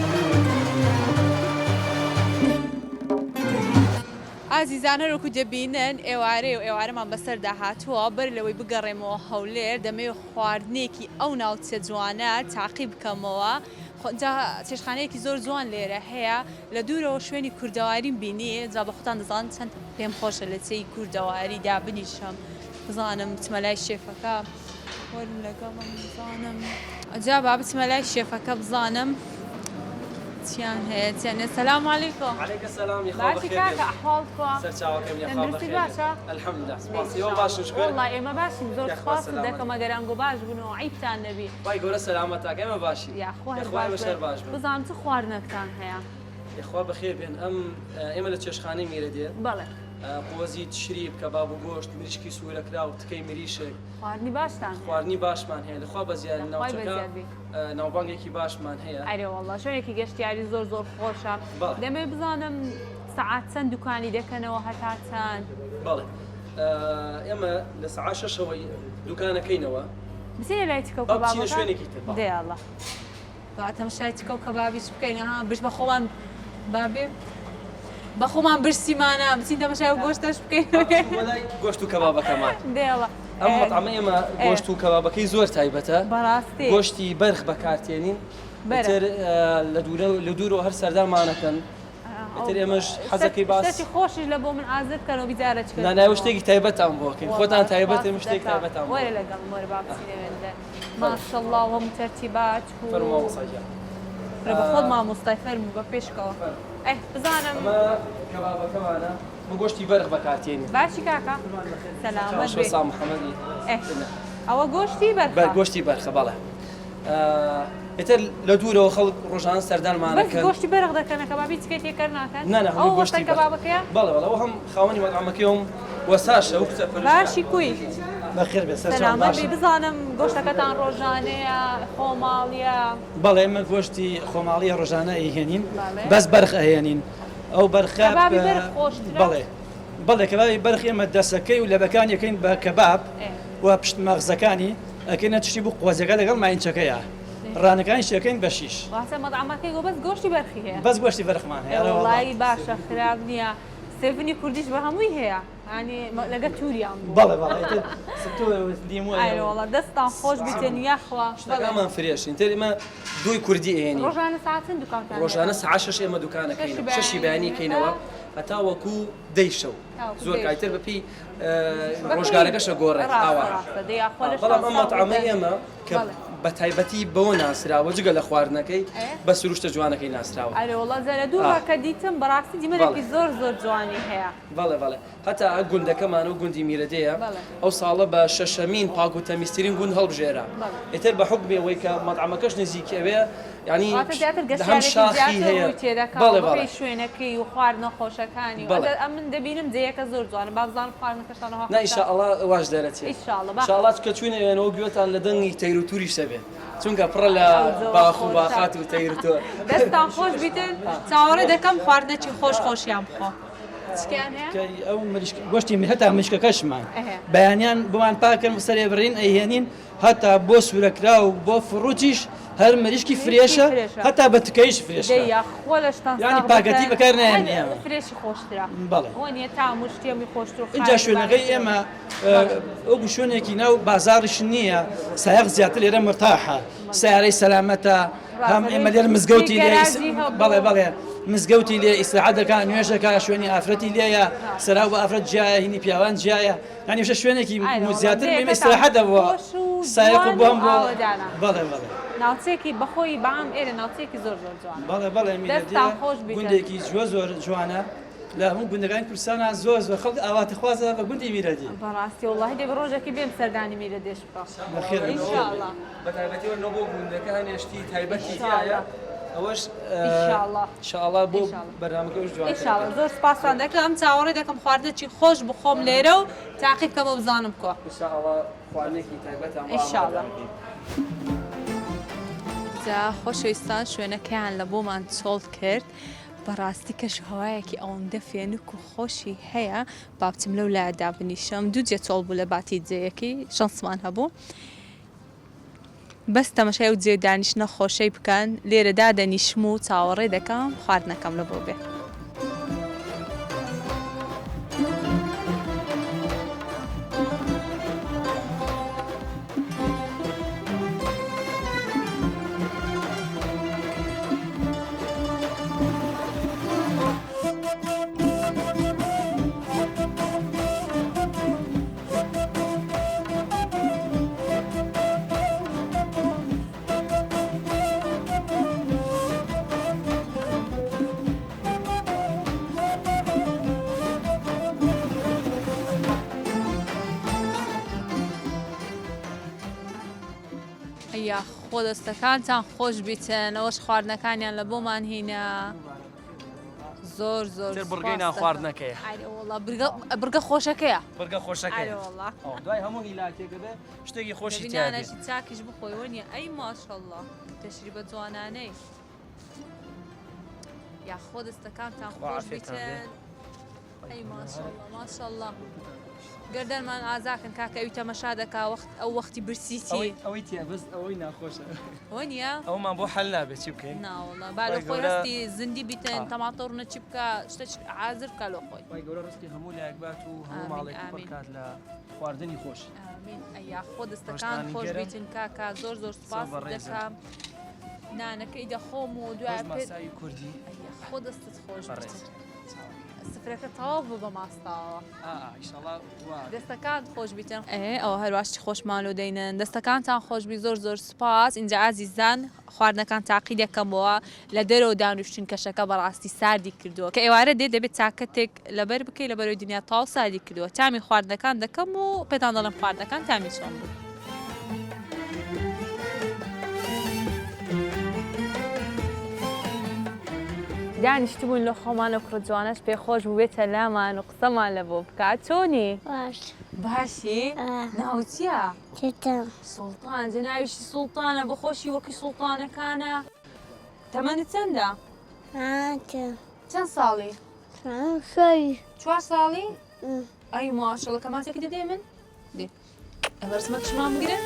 ئازیزان هەروەکو دەبینن ئێوارەیە و ئێوارەمان بەسەردا هاتووە بەر لەوەی بگەڕێمەوە هەولێر دەمەوێت خواردنێکی ئەو ناوچە جوانە تاقیب بکەمەوە. چێشخانەیەکی زۆر جوان لێرە هەیە لە دوورەوە شوێنی کوردەواریم بینی جا بە خۆتان دەزان چەند پێم خۆشە لە چەی کوردەواریدا بنیشم بزانم بچمە لای شێفەکە وەرم لەگەڵم بزانم جا با بچمە لای شێفەکە بزانم چیان هەیە چیانێ سەلام عەلەیکۆم. عەلەیکە سەلام باشی کاکە ئەحواڵتوە سەرچاوەکەم تەندروستی باشە؟ ئەلحەمدوللا سپاسیەوە باشن شکر وەڵڵای ئێمە باشین زۆر سپاس دەکەم ئەگەرانگۆ باش بوون و عیبتان نەبی. وای گەورە سەلامەتاکە ئێمە باشین یاخوا بەشەر باش بن. بزانم چ خواردنەکتان هەیە؟ یخوا بەخێر بێن ئێمە لە چێشخانەی میرە دێت بەڵێ قۆزی تشریب کەباب و گۆشت مریشکی سوورەکرا و تکەی مریشک خواردنی باشتان خواردنی باشمان هەیە لەخوا بەزیاد ناوچەکە ناوبانگێکی باشمان هەیە. ئەرێ وەڵڵا شوێنێکی گەشتیاری زۆر خۆشە. دەمێ بزانم سەعات چەند دوکانی دەکەنەوە هەتا چەند؟ بەڵێ ئێمە لە سەعات 6ەوەی دوکانەکەینەوە بچینە لای تکە و کەبابەکە شوێنێکی تر دێڵڵا تەماشای تکە و کەبابیش بکەین برش بە خۆڵان بابێ بە خۆمان برسیمانە بچین تەماشای و گۆشتەش بکەین گۆشت و کەبابەکەمان دێڵە ئەم مەطعمە ئێمە گۆشت و کەبابەکەی زۆر تایبەتە بەڕاستی گۆشتی بەرخ بەکارتێنین تر لە دوورەوە هەر سەردانمانەکەن تر ئێمەش حەزەکەی باس شتێکی خۆشیش لە بۆ من ئازر بکەن و بیجارە چکەن ناناوە شتێکی تایبەتان بۆکەین خۆتان تایبەت ئێمە شتێکی تایبەتان بۆ وەرە لەگەڵ وەرە با بچینەوێندە ماشەڵڵا هەموو تەرتیبات فەرماوەسەجا بە خۆت مامۆستای فەرموو بە پێشکەوە بزانم کەبابەکەمانە بە گۆشتی بەرخ بەکارتێنین باشی کاکە سەلامەت بێ سام محەممەدی ئەوە گۆشتی بەرخە گۆشتی بەرخە بەڵێ ئێتر لە دوورەوە خەڵک ڕۆژانە سەردانمانەکەن گۆشتی بەرق دەکەن کەبابی چکێت تێکەر ناکەن نانە ئەو گۆشتی کەبابەکەیە بەڵێ بەڵێ ئەو هەم خاوەنی مەطعەمەکەیەوم وەساشە و کچە باشی کوی بەخێر بێ سەلامەتی بزانم گۆشتەکەتان ڕۆژانەیە خۆماڵیە بەڵێ ئێمە گۆشتی خۆماڵیە ڕۆژانە ئەیهێنین بەس بەرخ ئەهێنین ئەو بەرخە بەڵێ بەڵێ کەبابی بەرخ ئێمە دەسەکەی و لەبەکان یەکەین بە کەباب و پشت مەغزەکانی ئەکەینە تشتی بوو قۆزەکە لەگەڵ ماینچەکەیە ڕانەکانی شەکەین بە شیش واسە مەطعەمەکەی بەس گۆشتی بەرخی هەیە بەس گۆشتی بەرخمان هەیە وڵی باشە خراپ نییە سێڤنی کوردیش بە هەمووی هەیە ینی لەگە تووریان بەڵێ بەڵێ دەستان خۆش بتێن یاخوا ئەمان فرێشین تر ئمە دوی کوردی ئێنی ڕۆژانە ساعتن دوکانتان ڕۆژانە ساعت 6 ئێمە دوکانەکەین 6 بەیانی کەینەوە هەتا وەکو دەی شەو زۆر کایتر بەپی ڕۆژگارەکەشە گۆڕێت بەڵام ئەم مەطعەمەی ئێمە کە بە تایبەتی بەوە ناسراوە جگە لە خواردنەکەی بە سروشتە جوانەکەی ناسراوە ئەرێوەڵە زەرە دوو کە دیتم بەڕاستی دیمەرێکی زۆر زۆر جوانی هەیە بەڵێ بەڵێ هەتا گوندەکەمانە و گوندی میرەدەیە ئەو ساڵە بە شەشەمین پاک و تەمیزترین گوند هەڵبژێرا ئێتر بە حکم بێەوەی کە مەطعەمەکەش نزیکەوێ ینی هەم شاخی هەیە بەڵێ بەڵێ شوێنەکەی و خوارد نەخۆشەکانی من دەبینم جەیەکە زۆر جوانە با بزانم خواردنەکەشانەوە نا ئینشاءڵڵا واش دەرەچێت ئینشاءڵڵا کە چوونەوێنەوە گوێتان لە دەنگی تەیر و تووریش دەبێت چونکە پڕە لە باخ و باخات و تەیر تۆ دەستان خۆش بیتن چاوەڕێ دەکەم خواردنەکی خۆش خۆشیان بخۆ ئەو گۆشتی هەتا مشکەکەشمان بەیانیان بمان پاکەن سەرێ بڕین ئەیهێنین هەتا بۆ سوورەکرا و بۆ فڕوتیش هەر مریشکی فرێشە هەتا بە تکەیش فرێشە ینی پاکەتی بەکار نایێن فرێشی خۆشترا بەڵێ وەنیە تا مشتێمی خۆشتر اینجا شوێنەکەی ئێمە ئەو شوێنێکی ناو بازاڕیش نییە سایق زیاتر لێرە مرتاحە سیارەی سەلامەتە هەم ئێمە لێرە مزگەوتی لێ بەڵێ بەڵێ مزگەوتی لێ ئیسراحەت دەکات نوێژەکە شوێنی ئافرەتی لێیە سەرا بە ئافرەت جیایە هینی پیاوان جیایە ینی شە شوێنێکی زیاتر بێمە ئیسراحەت دەبووە سایق و بۆم بۆ بەڵێ بەڵێ ناوچێکی بەخۆی بام ئێرە ناوچێکی زۆر زۆر جوان بەڵێ بەڵێ گوندێکی زۆر جوانە لە هەموو گوندەکانی کوردستانە زۆر زۆر خەڵک ئاواتە خوازە بە گوندی میرەدی بەڕاستی وڵاهی دێ ڕۆژێکی بێم سەردانی میرەدێش بخێر ئینشاءڵڵا بەتایبەتیەوە نۆ بۆ گوندەکە هەنێشتی تایبەتی تایە ئەوەش ئینشاءڵڵا بۆ بەرنامەکەش جوان ئینشاءڵڵا زۆر سپاسان دەکەم چاوەڕێ دەکەم خواردنێکی خۆش بخۆم لێرە و تاقیب بکەمەوە بزانم کۆ ئینشاءڵڵا خواردنێکی تایبەتە ئینشاءڵڵا خۆشەویستان شوێنەکەیان لە بۆمان چۆڵ کرد بەڕاستی کەش هەوایەکی ئەوەندە فێنک و خۆشی هەیە با بچم لەو لایەدا بنیشم دوو جێ چۆڵ بوو لە باتی جێیەکی شانسمان هەبوو بەس تەمەشای و جێ دانیشتنە خۆشەی بکەن لێرەدا دەنیشم و چاوەڕێ دەکەم خواردنەکەم لە بۆ بێ خۆ دەستەکانتان خۆش بیتن ئەوەش خواردنەکانیان لە بۆمان هینە زۆر زۆر بڕگەی ناخواردنەکەیە بڕگە خۆشەکەیە بڕگە خۆشەکەی دوای هەموو هیلاکێکە بێ شتێکی خۆشی تیانەشی چاکیش بخۆیوە نیە ئەی ماشەڵڵا تەشری بە جوانانەی یا خۆ دەستەکانتان خۆش بیتن ئەی ماشەڵڵا ماشەڵڵا گەردەنمان ئازاکەن کاکە ئەوی تەمەشا دەکا ئەو وەختی برسیتی ئەوەی تیا بەس ئەوەی ناخۆشە ئەوە نییە ئەومان بۆ حەل نابێت چی بکەین ناوەڵڵا با لە خۆی ڕستی زندی بیتن تەماتۆ ڕنە چی بکە شتە عازر بکە لە خۆی وای گەورە ڕستی هەموو لایەکبات و هەموو ماڵێک بکات لە خواردنی خۆش ئەیا خۆ دەستەکان خۆش بیتن کاکە زۆر زۆر سپاس دەکەم نانەکەی دەخۆم و دوای ماسایی کوردی خۆ دەستت خۆش سفرەکە تەواو بوو بە ماستاوە دەستەکان خۆش بیتن ئەوە هەرواشتی خۆشمالۆ دەینن دەستەکانتان خۆشبی زۆر زۆر سپاس اینجا ئازیزان خواردنەکان تاقی دەکەمەوە لە دەرەوە دانوشتن کەشەکە بەڕاستی ساردی کردووە کە ئێوارە دەبێت چاکەتێک لەبەر بکەی لە بەرەوەی دنیا تاو ساردی کردووە تامی خواردنەکان دەکەم و پێتان دەڵم خواردنەکان تامی چۆن بوو دانیشتبوون لە خۆمان و کوڕە جوانەش پێخۆش بووێتە لامان و قسەمان لە بۆ بکات چۆنی؟ باش باشی؟ ناو چییە؟ تێتەم سوڵتان جە ناویشی سوڵتانە بەخۆشی وەکی سوڵتانەکانە تەمەنت چەندە؟ چەند ساڵی؟ 4 ساڵی؟ ئەی ماشەڵە کەماسێکی دەدێ من؟ دێ ئەمە ڕسمە کشمان بگرن؟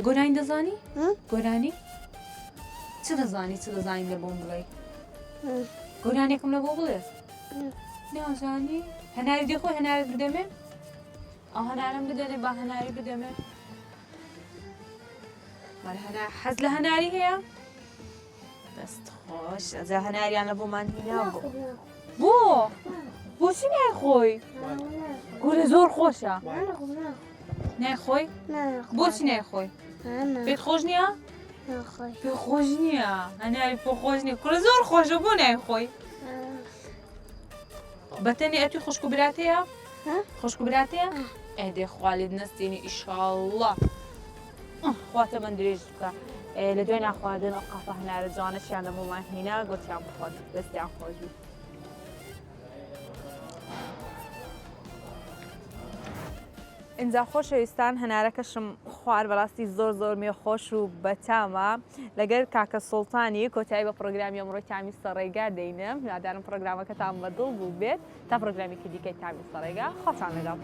گۆرانی دەزانی؟ گۆرانی؟ چ دەزانی لە بۆم بڵێ؟ گۆرانێکم لە بۆ بڵێ؟ نازانی؟ هەناری دێخۆی هەنارت بدەمێ؟ ئەو هەنارم بدەنێ با هەناری بدەمێ؟ حەز لە هەناری هەیە؟ دەست خۆش ئەجا هەناریان لە بۆمان هینا بوو. بۆ؟ بۆچی نایخۆی؟ گورە زۆر خۆشە؟ نایخۆی؟ بۆچی نایخۆی؟ پێت خۆش نییە؟ پێ خۆش نییە هەناری پۆ خۆش نییە کوڕە زۆر خۆشە بۆ نایخۆی؟ بەتەنی ئەتوی خوشک و براتەیە؟ خوشک و براتەیە؟ ئەدێ خوالیت نەستێنی ئیشاڵڵا خواتە من درێژ بکە لە دوای ناخواردن ئەو قاپە هەنارە جوانەشیان لە بۆمان هینا گوتیان بخۆن دەستیان خۆش بوو. ئینجا خۆشەویستان هەنارەکەشم خوار بەڕاستی زۆر مێخۆش و بەتامە لەگەر کاکە سوڵتانی کۆتایی بە پرۆگرامی ئەمڕۆی تامی سەڕێگا دەینم نادارم پرۆگرامەکەتان بەدڵ بوو بێت تا پرۆگرامیکی دیکەی تامی سەڕێگا خۆتان لەگەڵ.